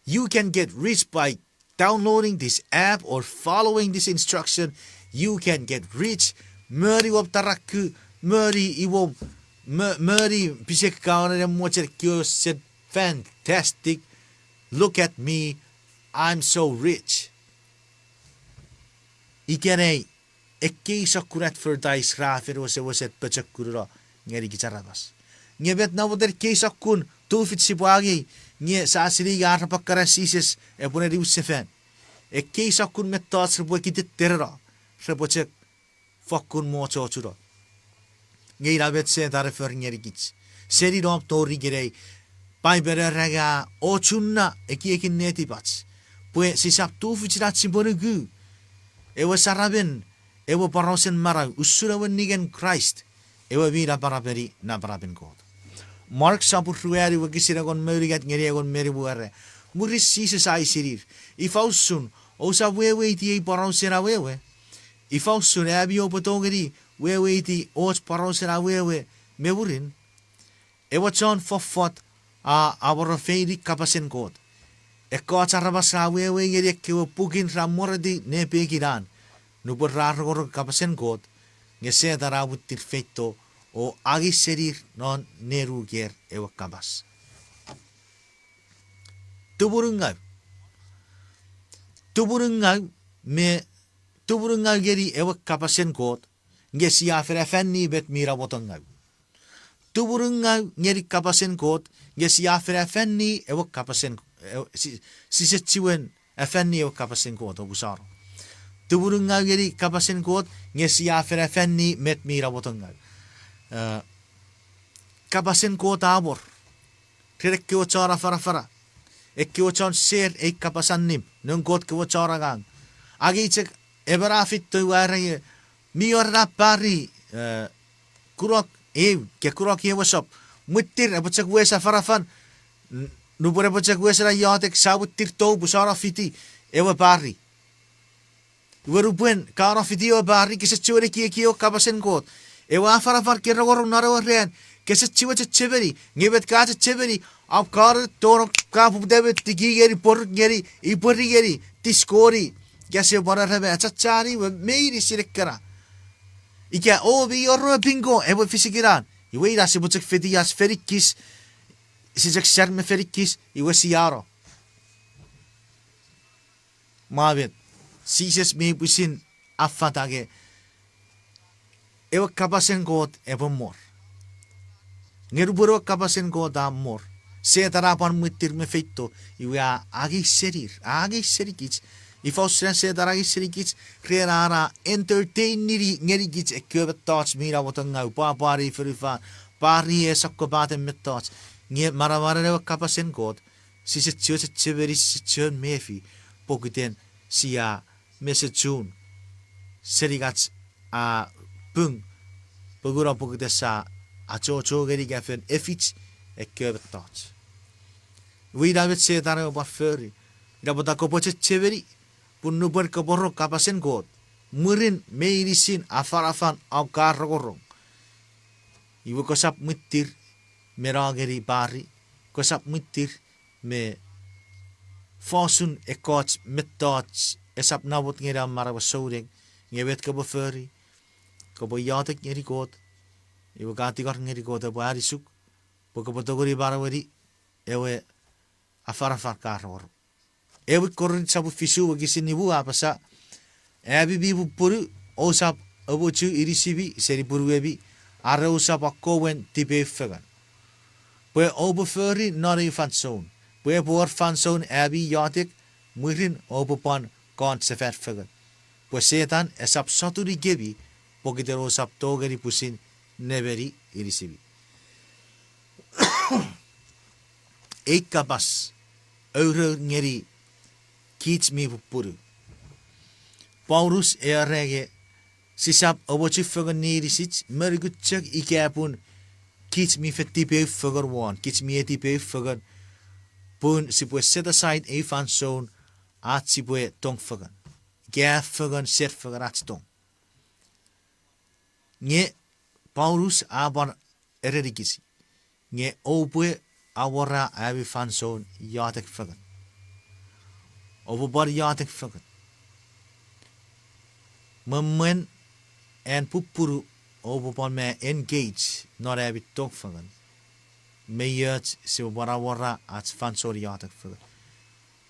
You can get rich by downloading this app or following this instruction. You can get rich. Meri wap taraku, meri iwo, meri bisek kawan mocher kyo said fantastic. Look at me, I'm so rich. Ikene ekki sakurat for dice rafer was et pachakura ngeri gicharabas. Ngebet na wader kesakun tufit sibuagi nge sa asiri gar pakara Sises e pone Lucifer. E kesakun metoch serbo kitit terra serbochek fakun mocho churo. Nge irabet se tarfer ngeri gits. Seri rom tori gerei pai bereraga ochunna eki neti bats. Pue sisap tufit rat siborugu. Ewa saraben ewa parosen marau usurawen nigen Christ. Ewa vira paraperi na parapen god. Mark sapur rueri wakisira kon merigat ngeri kon meribuare. Muris Sises ai sirir. Ifausun osa wewe ti parosera wewe. Ifausun abi opotongeri wewe ti os parosera wewe meburin. Ewa chon fonfuan a aborofeiri kapasen god. Eko charabasa wewe ngeri kewa pukin ramoradi ne pekiran. Nupur rargor kapasen god. Ngese darabutir feito o agi serir non neru ger ewa kabas. tuburung ngaw. Tuburung ngaw me tuburung ngaw geri ewa kapasen kot nge siya ferefenni bet mira botong ngaw. Tuburung ngaw ngeri kapasen kot nge siya ferefenni ewa kapasen sisechiwen efenni ewa kapasen kot obusaro. Tuburung ngaw geri kapasen kot nge siya ferefenni met mira botong ngaw. Kapasen kot abor. Tirek kiwa chara fara. Kiwa chon ser kapasan nim. Nung kot kiwa chara gang. Agi cek ebera fit tu warai mior rapari kurok ke kurok ye wasop. Mutir abocek wesa farafan. Nupure abocek wesa yatek sabutir to busara fiti ewa pari. Werupuen kara fiti ewa pari kisa chore kiyo kapasen kot. Ewa farafar kira gorong narawa ren. Kesa chiwa cheberi ngebet ka cheberi ab kar toro ka pubdebe tiki geri por geri ipori geri tiskori kese bara rebe achachari meiri sirekara ike obi orro bingo ebo fisikiran iwe ira se bucek fetias ferikis sijek serme ferikis iwe siaro mabet Sises me pusin afatage ewa kapasen kot ebo mor ngeruburo kapasen kot amor setarapan mutir me feito iwe agi serikits ifausren setaragi serikits kreara entertainiri ngerikits ekkövet tots mira wotangau pari ferifa pari esakko baten metoch nge maravare kapasen kot sisetchio cheveri sisetchio mefi pokiten sia mesechun serigats a pung pogura pokitesa a chocho geri gafen eech ekkövet tots we davet setara ba feri dapat ko poche cheveri punnu ber ko borro kapasen kot murin meinisin afarafan au karrogorong ibu kosap mutir merageri bari kosap mutir me fasun ekots metoch esap nabot ngira marawa soureng ngebet ko ba feri ko bo yatek ngeri kot ibu gati kor ngeri kot ba arisuk poko potogori barawari ewe afarafar karrogorong ewe korin sabu fisu wagisini bu apasa ebi bibu puru osap obochu irisibi seri puru ebi are osap akkowen tipe fegan pwe obo feri nari fanson pwe por fanson ebi yatik murin obo pan kon sefer fegan pwe setan esap saturi gebi pokiter osap togeri pusin neberi irisibi kapas eure ngeri kits mi puru Paulus erege sisap obochi fegan nirisich mergutchak ikapun kits mi fetipe fegan one kits mi etipe fegan pun sipwe set aside a fan zone at sipwe tong fegan gaf fegan set fegan at tong nge Paulus aban ererikisi nge opwe awara abi fan zone yatek fegan overbar yatek fegan Moment en pupuru overbar me engage not abi tong fegan me yet se wara at fan zone yatek fegan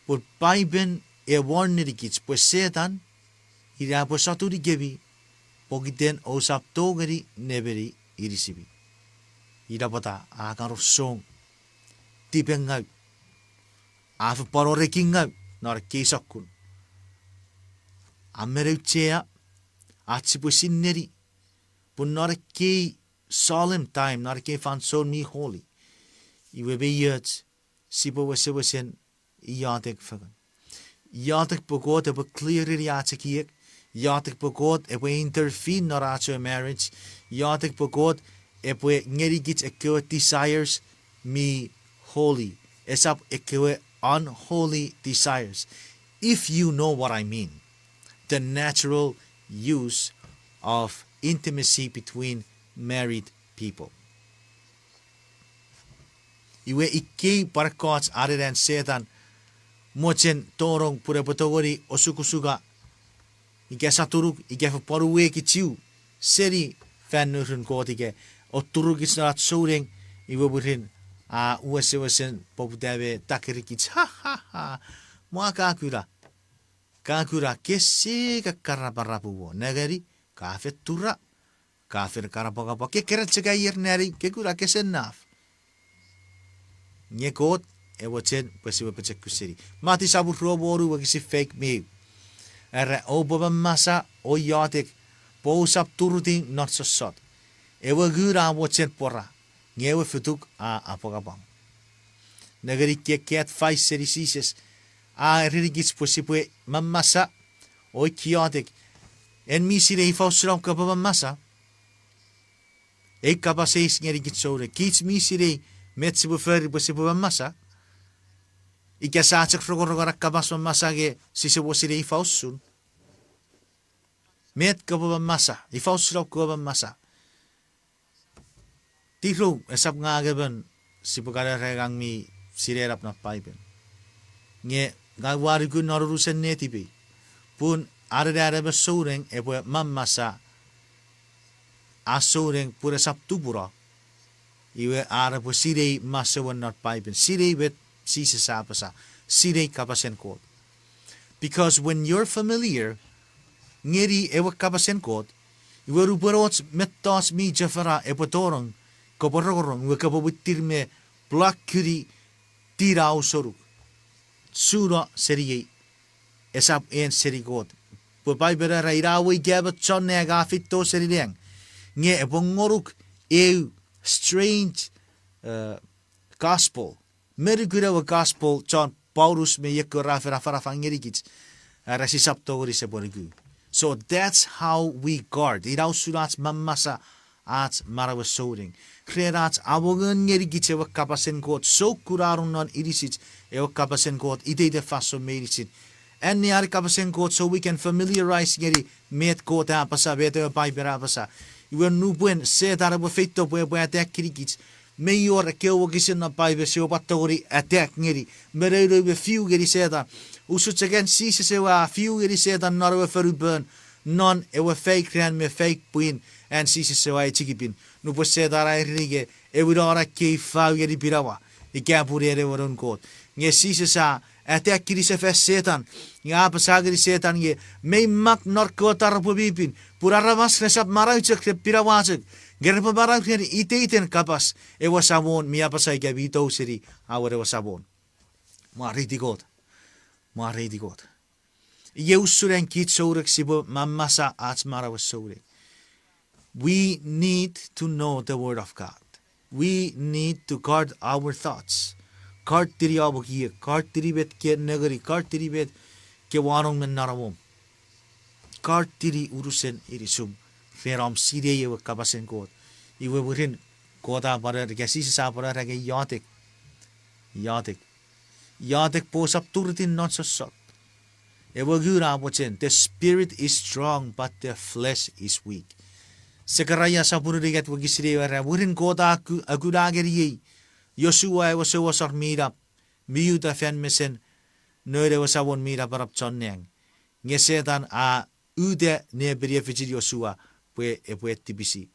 por paiben e warnerikits pues setan ira pues saturi gebi pokiten osap togeri neberi irisibi ira bata akaro song tipengau afu parorekingau nar kesakun amereuchea atsipu sinneri pun nar ke solemn time nar ke fan son mi holy iwe be yet sipo wesen yatek fagan yatek pokot ebe clear yatek yatek pokot ebe intervene nar acho marriage yatek pokot ebe ngerigits ekwe desires me holy esap ekwe unholy desires if you know what I mean the natural use of intimacy between married people iwe ikke parkots ariran setan mochen torong pure potogori osukusuga ike saturuk ike paruwe kichiu seri fannurun kotike oturuk isnat soureng iwe burin a uwesen poputabe takirikits ha Mua kakura kesi kakaraparapuwo nagari kafetura kafir karapokapa kekeret sekayir nari kekura kesenaf nyekot ewochen pesiwe pecek kusiri mati sabur roboru wagisi fake me era obaba masa oyatek posap turuti not so sot ewa gura wochen pora ngewe futuk a apokapang nagari keket fiss seri Sises a ririgis posipwe mamasa o kiotek en misire ifausram kapaba masa kapaseis ngerigit sore kits misire metsibu fer posipwe masa ikasachak rogorogara kabas masa ge sisibo sire ifausun met kapaba masa ifausram kapaba masa tiro esap ngagaban sipukara regang mi sirerap na paipen nge gawari ku norurusen netipi pun ada besoreng epo mamasa asoreng pura sabtu pura iwe ada po sirei masawan not paipen sirei bet Sises apasa sirei kapasen kot because when you're familiar ngeri ewa kapasen kot iwe ruperots metos mi jafara epo torong koporogorong iwe kapobutir me blak kuri tirau soruk sura seri esap en seri god popai bera irawi gabat chon ne gafito seri deng nge bongoruk eu strange gospel merigura gospel chon paulus me yekora fara fangirigits rasisap tori se borigu so that's how we guard irau surats mamasa at marawasoding krerat abogen ngerigits ewa kapasen god so kurarun non irisit ewa kapasen god ide de faso meinisin en niar kapasen god so we can familiarize ngeri met god apasa bete paipera apasa iwe nupwen setan bo feito bo attack kirigits mayor kewo gisen na paibe se opatori attack ngeri merero be few ngeri setan usut again Sises ewa few ngeri setan narwe feruben non ewa fake ran me fake puin en Sises ewa chikipin nupo setara rige ewidora ke fau ngeri pirawa ikapurere woron god nge Sises a attack kiri se setan nga pasagri setan nge may mak narkotar pobipin puraramas resap marauchek pirawachek gerpa barang ngeri iteiten kapas ewa sabon mi apasai gabito seri aware ewa sabon mariti god yeusuren kitsorek sibo mamasa atsmara wasore we need to know the word of God. We need to guard our thoughts. Guard tiri abokia, guard tiri bet ke negari, guard tiri bet ke warong men naramom. Guard tiri urusen irisum. Feram sire yewa kabasen god. Iwe burin goda bara ke Sises apara ke yatek posap turutin non sosot. Ewa gura abochen the spirit is strong but the flesh is weak. Sekaraya sapuru rigat wagisire wara burin goda agudageri Yosua was a mirap, miuta fan mesen, nere was a one mirap up chonnang. Ngesetan a ude ne briefijid Yosua, pue tipisi.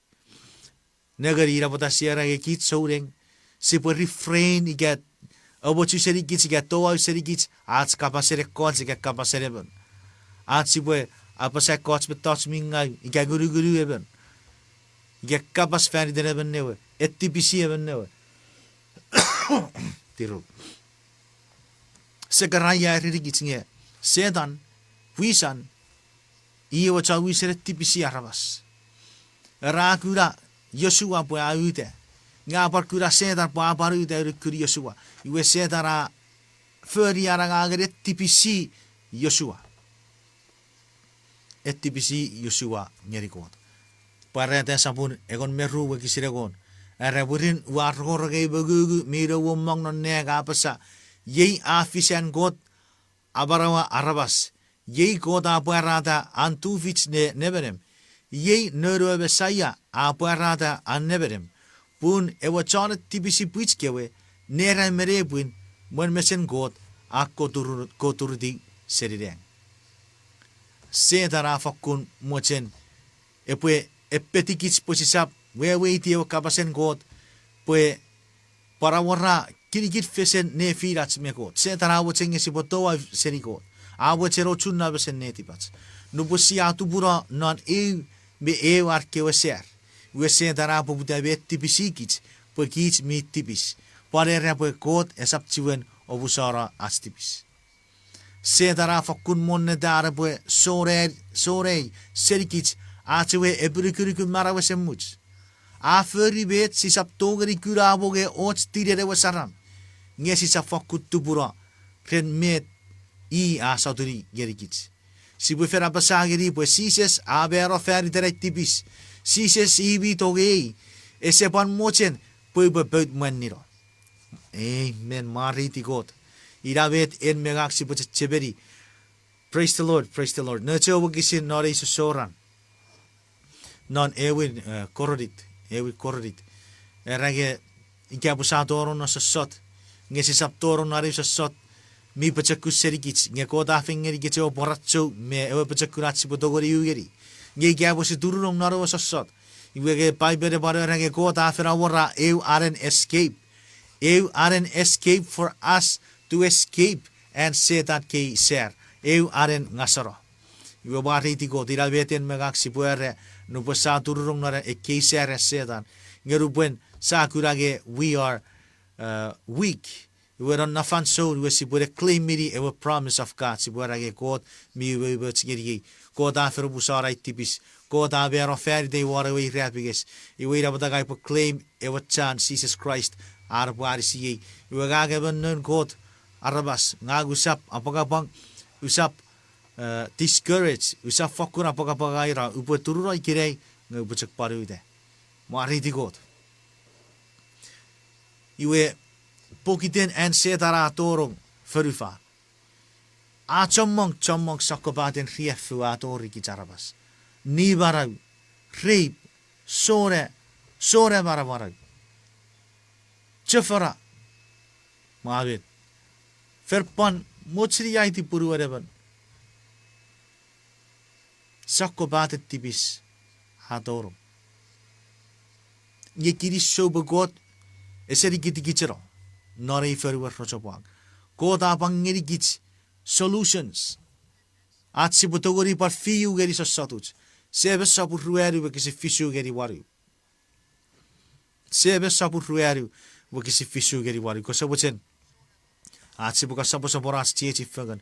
Nagari rapota sierra a kit soaring, sipo refrain i get, a what you said he gets, get to out said he gets, at capacere cots, get capacere. At sipo, apasa cots but touch me, I get guru even. Get capas fan the never never, et tipisi even never. Tiru. Sekaraya ririgits nge. Setan, wisan, iyo cha wisere tipisi arabas. Rakura, Yosua po aute. Nga parkura setan po aparute rikuri Yosua. Iwe setara fori arangagere tipisi Yosua. Et tipisi Yosua nyerikot. Parete sapun egon meru wekisiregon. Araburin wargorge bagugu miro womong non nega apasa yei afisian god abarawa arabas yei god apuarata antufits ne neberem yei nero besaya apuarata an neberem pun ewa chana tipisi puitskewe nera merebuin mon mesen god koturdi serireng setara fakun mochen epue epetikits posisap wewe iti o kapasen god pue para warra kirikit fesen ne firats me kot. Setan awo cenge si botoa seri kot. Awo cero chunna besen ne tipats. Nubusi atu bura non me arke weser. Wesen tara poputa be tipisikits. Pekits mi tipis. Pare repo kot esap chiwen obusara as tipis. Setara fakun monne dara bue sore serikits achewe ebrikuriku marawe much. A fori bet si sap togeri kuraboge ots tirere wasaram. Nge si sap fakut tubura ren met a sauturi gerikits. Si bue fera pasageri bue Sises abero feri tere tipis. Sises ibi toge esepan mochen bue beut meniro. Amen mariti God. Irabet en megaksi bue cheberi. Praise the Lord, praise the Lord. Nacho wagisin nore iso soran. Non ewin korodit. Ewi korodit. Erage ikabu sa toron na sasot. Nge si sap toron na rin sasot. Mi pachaku serikits. Nge kota fingeri kete o boratso. Me ewe pachaku ratsi potogori ugeri. Nge ikabu si tururong na rin sasot. Iwege paibere baro erage kota afera wara. Ew aren escape. Ew aren escape for us to escape. And say that kay ser. Ew aren ngasaro. Iwe bariti ko. Tira beten megaksi puere. Nupo sa tururong na rin kayser setan. Ngerupwen sa kurage we are weak. We are not fan so we si pure claim miri ewe promise of God. Si pure age God mi we tsgeri. God afer busara tipis. God aver offer de wara we rapiges. Iwe ra batagai po claim ewe chan Jesus Christ arbuari si. Iwe gage ben God arabas ngagusap apagapang usap discourage usap fakura pagapagaira upo tururo ikirei ngubuchak paruide. Mariti God. Iwe pokiten en setara torong ferufa. A chomong sakobaten riefu a tori kitarabas. Ni barau, reip, sore barabarau. Chofona. Maavit. Ferpan mochenia iti puruareban. Sakobaten tipis a torong. Ye kiri sober God. Eseri kiti kichero. Nore feruar rochopang. God apang ngeri kich. Solutions. At si butogori par fiu geri sa satuch. Sebe sapur rueru wakisi fisu geri waru. Sebe sapur rueru wakisi fisu geri waru. Ko sabuchen. At si buka sapo saporas tieti fagan.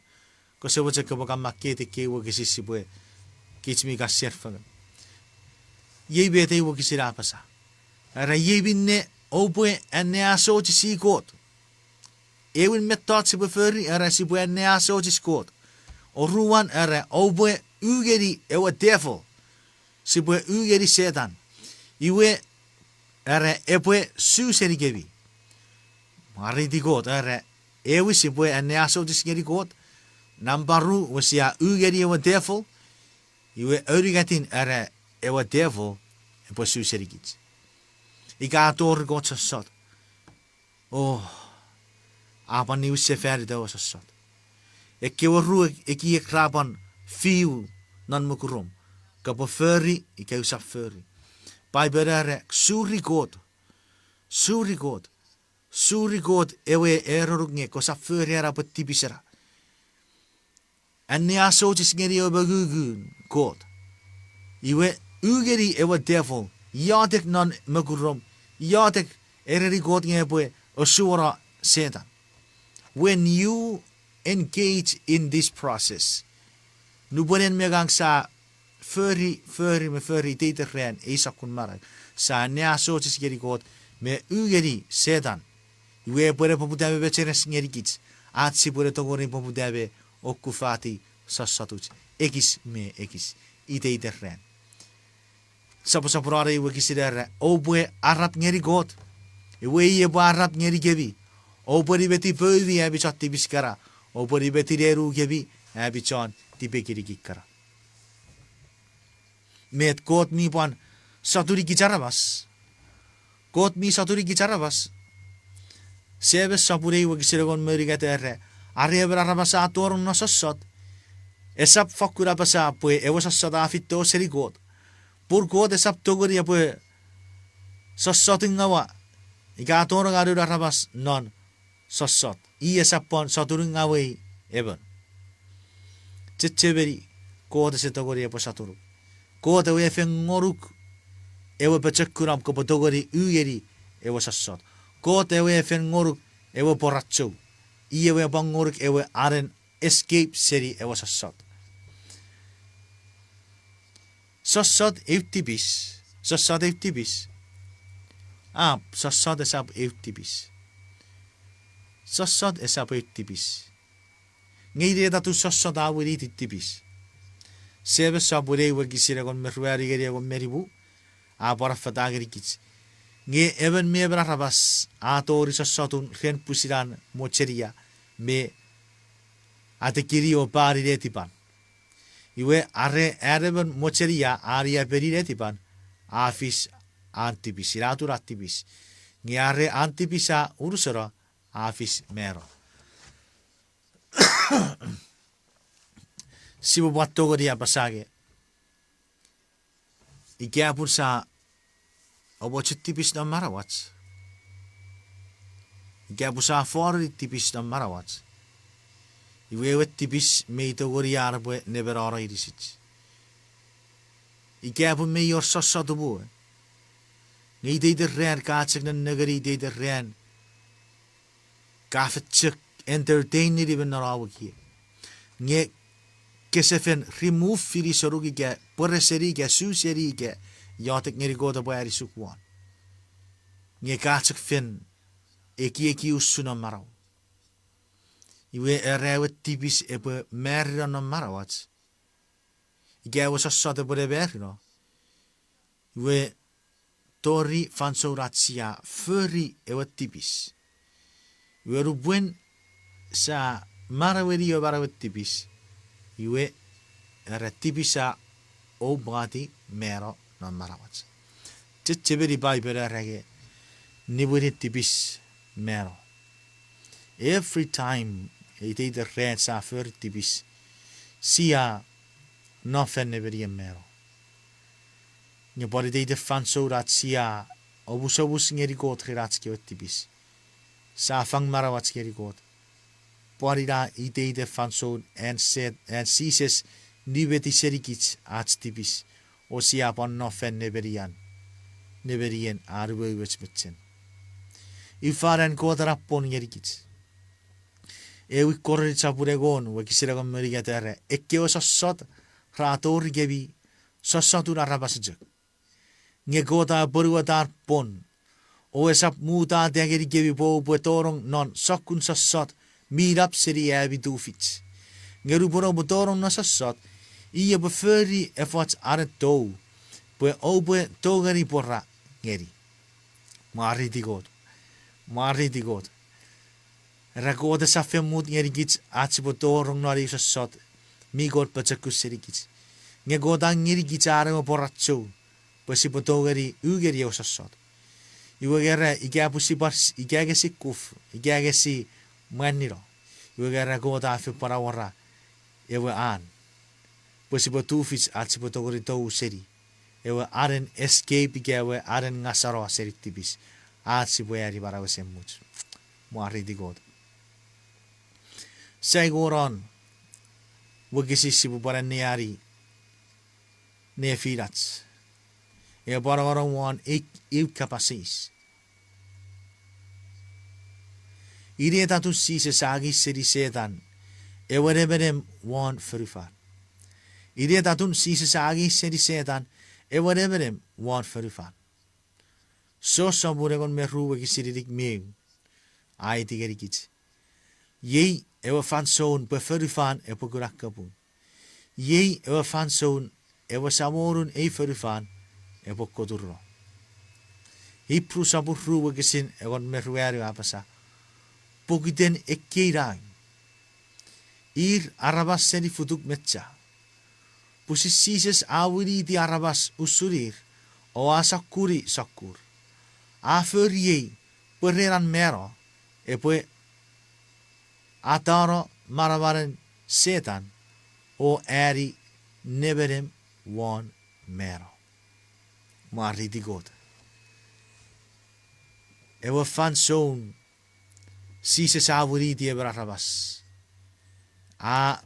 Ko sabuchen ko buka makete ke wakisi sibue. Kichmi ka ser fagan. Ye bete wakisi apasa. Ara ye binne opwe enne asochi si God. Ewin metoch si fori ara si bue enne asochi God. Oruan ara opwe ungeni ewa devil. Si bue ungeni setan. Iwe ara epwe su seri gebi. Mariti God ara ewi si bue enne asochi geri God. Nambaru wasia ungeni ewa devil. Iwe origatin ara ewa devil epwe su seri gits. Ika ator God sa sot. Oh, apa ni Lucifer daw sa sot. Ekiwaru eki ekraban fiu nan mukurum. Kapo fori ika usap fori. Pai berare suri God. Suri God. Suri God ewe erorunge ko sa fori era petipisera. Anne asotis ngeri obagugun God. Iwe ugeri ewe devil. Yatek non mukurum. Yatek ereri God ngepwe osura setan. When you engage in this process, nubunen megang sa fori teterren isakun marag sa neasotis geri God me ugeri setan. Iwe pure poputabe becheres ngeri kits at si pure togori poputabe okufati sasatuch ekis iteterren. Sapurare iwe kisidere obwe arap ngeri God. Iwe iye bo arap ngeri gebi. Obwe beti pövi abi chatti biskara. Obwe beti reru gebi abi chon tipekiri kikara. Met God mi pan saturi kicharabas. God mi saturi kicharabas. Sebe sapure iwe kisiregon merigatere. Are berarabas atorun nasasot. Esap fakura pasa pue ewa sasot afito seri God. Pur God esap togori apo sasoting ngawa. Ika atoro garu rabas non sosot. Iya sapon saturun ngawe eben. Ceceberi kota setogori epo saturu. Kota wefe ngoruk ewe pecekuram ko potogori ungeni ewe sosot. Kota wefe ngoruk ewe poratso. Iya we ngoruk ewe aren escape seri ewe sosot. Sosot tipis. Sosot tipis. Sosot esap tipis. Sosot esap tipis. Ngide datu sosot winiti tipis. Sebe sabure gisire kon merwari geri kon meribu. Para fatageri kits. Nge even me berarabas atori sosotun ren pusiran mochenia me atekirio pari retipan. Iwe areben mochenia aria peri retipan. Fiss antipis iratur antipis. Nge are antipisa urusora fiss mero. Sibu buat dia pasage. Ikia pun sa obochit tipis na marawats. Ikia pun sa fori tipis na marawats. Iwe tipis meitogori arbe neberara irisits. Ikia pun me yor sosatubu. Ngi de ren katsik na negeri de ren. Kafetsik entertainer even na rawaki. Nge kesefen remove fili sorugi ke poreseri ke suseri ke yatek ngeri goda bayari sukwan. Nge katsik fen eki usuna maraw. Iwe erewet tipis epe merira na marawats. Ike was sosate bode berino. Iwe tori fansoratsia fori ewe tipis. Iwe rubwen sa maraweri o barawet tipis. Iwe era tipisa o bati mero na marawats. Ceceberi bai bere rege niburi tipis mero. Every time it either red sa fer tipis sia unufen neberi mero. Nyo body de fanso rat sia obus ngeri got geratski tipis. Sa fang marawats ngeri got. Parida ide fanso en Sises nibeti serikits ats tipis. O sia pan unufen neberian arwe wetsmetsen. Ifaren kodrappon ngerikits. Ewi korrit sapuregon wakisiragon merigatere. Ekkeo sosot rator gebi sosotun arabasjek. Nge kota berua tarpon. O esap muta tegeri gebi po betorong non sokun sosot mirap seri ebi dufits. Nge ruporo betorong na sosot iya beferi efats aretou. Pe obe togeri porra ngeri. Mariti god. Rakode sa femut ngeri gits atsi betorong nari sosot. Mi god pacakus seri gits. Nge godang ngeri gits aremo porratso. Pesi potogeri ugeri o sosot. Iwe gere ikapusi pars ikagesi kuf ikagesi maniro. Iwe gere goda afi parawara. Ewe an. Pesi potufis atsi potogeri tou seri. Ewe aren escape ikewe aren ngasaro seri tipis. Atsi boyari parawe semut. Muari di god. Say goron. Wagisi sibu paran niari. Ne firats. E bara wan ik kapasis. Ide tatu Sises agi seri setan. E wareberem wan ferufan. Ide tatu Sises agi seri setan. E wareberem wan ferufan. So saburegon meruwe kisiridik meu. Ai tigerikits. Yei ewa fansoon pe ferufan e pokurakapun. Yei ewa fansoon ewa samorun e ferufan. Epo kodurro. Hipru saburu wagisin egon merweri apasa. Pokiten ekkeirang. Arabas seni futuk metsa. Pusi Sises awiri di arabas usurir. O asakuri sakur. Aferiei pereran mero. Epoe ataro maravaren setan. O eri neberem wan mero. Mariti god. Ewa fansoon Sises a winiti ebrarabas. A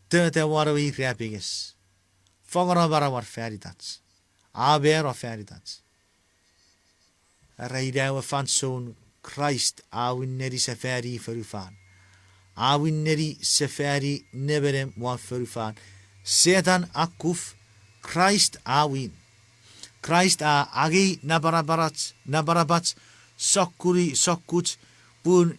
te warawi reapiges. Fogara barawar feritats. A ber of feritats. Reidawe van zo'n Christ a winneri seferi forufan. A winneri seferi neberem wan forufan. Setan akuf Christ a win. Christ a agi nabarabats sokuts pun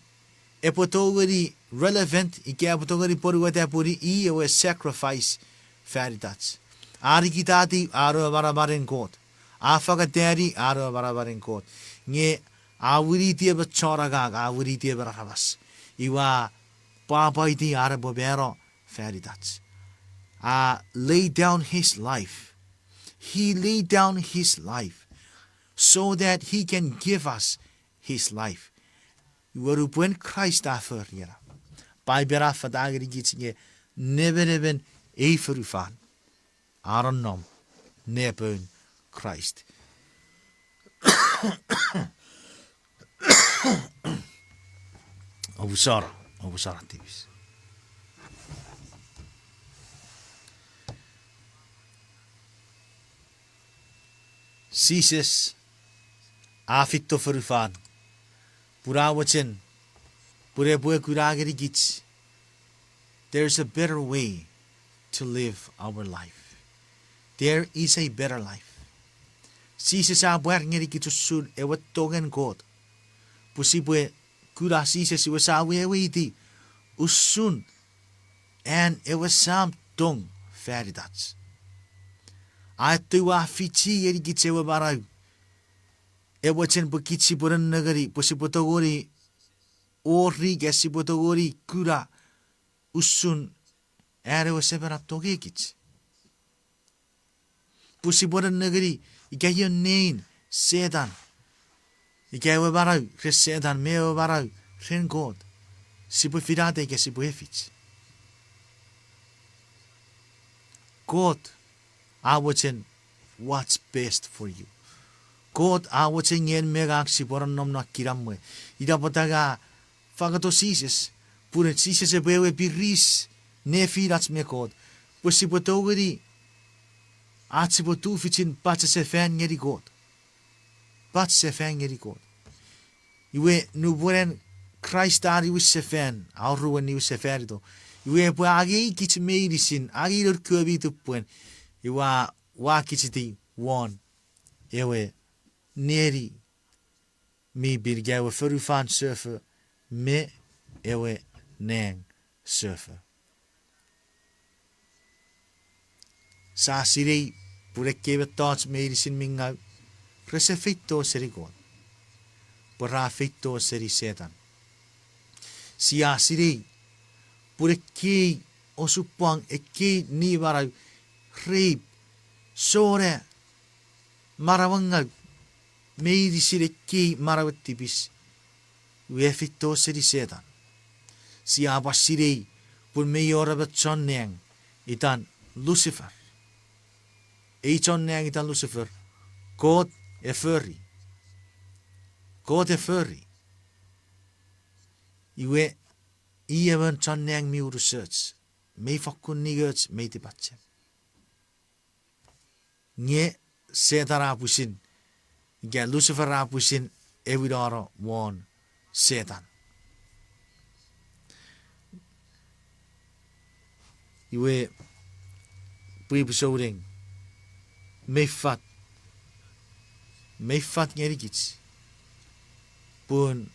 epotogeri relevant ike epotogeri poruwete puri I ewe sacrifice feritats. Arikitati aro barabarin God. Afagateri aro barabarin God. Nge awiriti ebe choragag awiriti ebe rabas. Iwa papaiti aro bobero feritats. Lay down his life. He laid down his life so that he can give us his life. Nupwen Christ afer yera. By beraf dagri gitsinge never even eferufan. Aron nom nepun Christ. Obusara tipis. Sises afitto ferufan. Pura wachen. Pure bue kurageri gits. There's a better way to live our life. There is a better life. Sises a buer ngeri gitsusun ewat togen God. Pusibue kura sises iwasa wewiti usun and ewasam tong feritats. Atuwa fichi yeri gitsewa barau. Ewachen bukitsi buran nagari pusipotogori ori gesipotogori kura usun ere wasebara toge gits. Pusiburan nagari ikayon nein setan. Ikawa barau res setan meo barau ren God. Sibu firate gesibu efich. God awachen what's best for you. God awachen yen megak si boran nom na kiramwe. Ida potaga fagato Sises. Puret Sises e bewe biris ne firats me God. Pusi potogeri atsi potu fichin patse se fan ngeri God. Patse se fan ngeri God. Iwe nupwen Christ ari wis se fan. Auru ni wis se ferito. Iwe po agi kits meinisin agi lor kubi tupwen. Iwa wakitsiti won ewe neri mi birgewe forufan surfer me ewe neng surfer. Sa sirei purekebe tots meinisin mingaw resefito seri God. Porafito seri setan. Sia sirei pureke osupang eke ni barau reep sore marawangag meidi sireke marawat tipis wefito seri setan. Sia basirei pur meyora bat chon neng itan Lucifer. Chon neng itan Lucifer. God e fori. God e fori. Iwe Iewen chon neng mi research. Mei fakun nigets mei tibatse. Nye setan rapusin. Ge Lucifer rapusin evidaro won setan. Iwe pui besoding. Mei fat ngerigits. Pun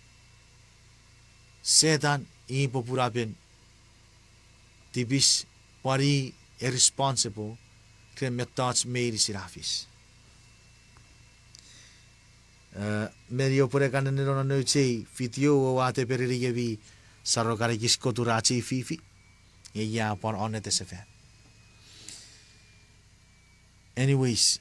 setan in popurapin Tipis pari irresponsible ke metoch meinisin afis. Medio pure kanenero na noche video o ate peririgevi sarokari kisko turachi fifi. Ya por onet sefen. Anyways,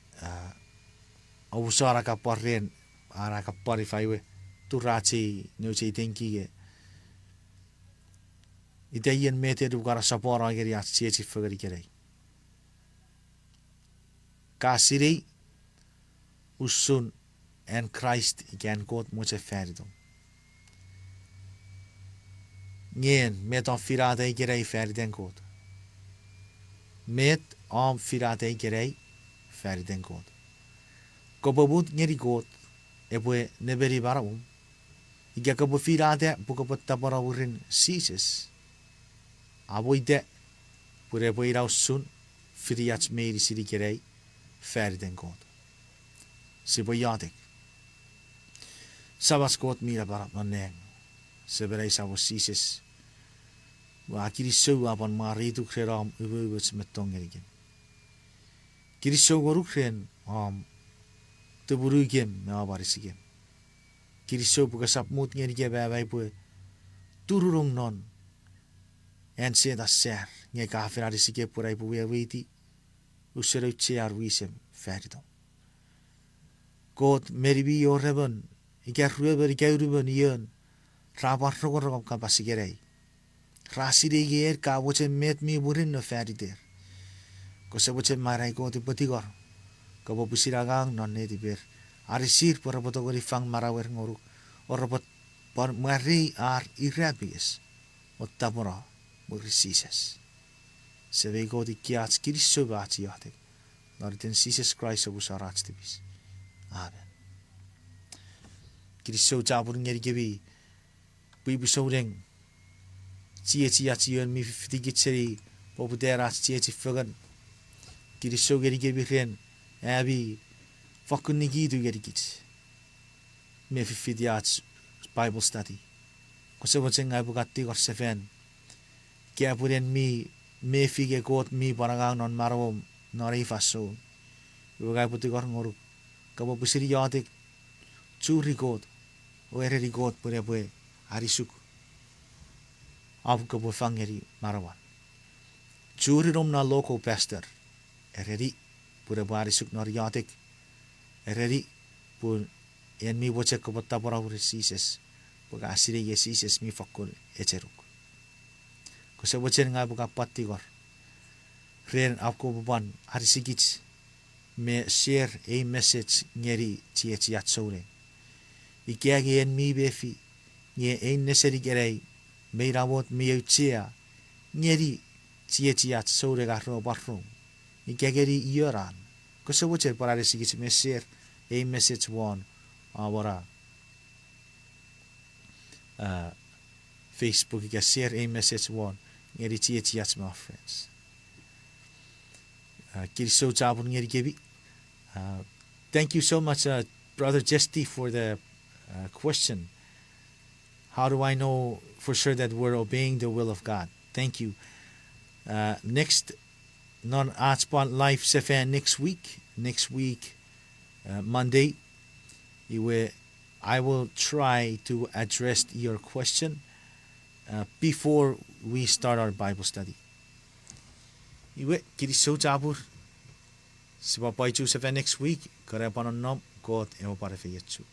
awusara ka porren ara ka porifaiwe turachi noche tenki Itayen mete du gara sapora geri at sieci fagari kerei. Kasiri usun and Christ igen God moche ferdom. ngien met om firate gerei ferden god. Met om firate gerei ferden god. Kopobut ngeri god epwe neberi barawum. Iga kopo firate buka tapara urin Sises. Aboide pure pwe irau sun firiats meiri siri gerei ferden god. Siboyatek. Sabas god mira barap neng. Seberei sabo Sises. Wa kiri so apan maritu kreram ububuts metong erigen. Kiri so gorukren teburugem me abarisigem. Kiri so buka mut ngerige babai pwe tururong non. En se da ser nge ka ferari sige purai pwe witi. Usero chear wisem ferdom. God meribi oreben. Iker ruber ikeuruben ion. Rabar rogorogam ka basigerei. Rasiri geer ka woche met mi burin no feriter. Ko se woche marai ko te potigor. Ko bo pusiragang non ne tiber. Arisir por potogori fang marawer ngoruk. Orobot por mari ar irabies. Otapora muri Sises. Se ve go di kiats kiriso baati yatek. Noriten Sises Christ obusarats tipis. Amen. Kiriso jabur ngeri gebi. Bibu soudeng. Tia mi fitigitseri poputeras tia fugan. Kiriso geri gebi ren. Abi fakun nigidu geri gits. Me fidiats Bible study. Kose wajeng ai bugatti kor seven. Kia puren mi me fige got mi paragang non marom nori faso. Bugai puti kor ngoruk. Kabo pusiri yatik churi got. Oereri got pure pue arisuk. Abu kabo fangeri marawan. Churi rom na local pastor. Ereri pure pue arisuk nori yatik. Ereri pun en mi boche kabo tapora uri Sises. Buka asiri ye Sises mi fakul echeruk. Kose boche ngai buka pati kor. Ren apko buban arisikits. Me share a message ngeri chiat sore. Ikiagi en mi befi. Nye ein neseri gerei. Me rawot mi uchia. Ngeri chiat sore garro barro. Ikiageri ioran. Kose boche para arisikits me share a message one. Awara. Facebook ikia share a message one. Ngeri chiat my friends. Kiriso jabun ngeri gebi. Thank you so much, Brother Jesty, for the question. How do I know for sure that we're obeying the will of God? Thank you. Next, non-Atspot Live Sefen next week, Monday, I will try to address your question before we start our Bible study. Iwe kiriso jabur. Sipa paichu Sefen next week. Kare panon nom God emo pare fe yetsu.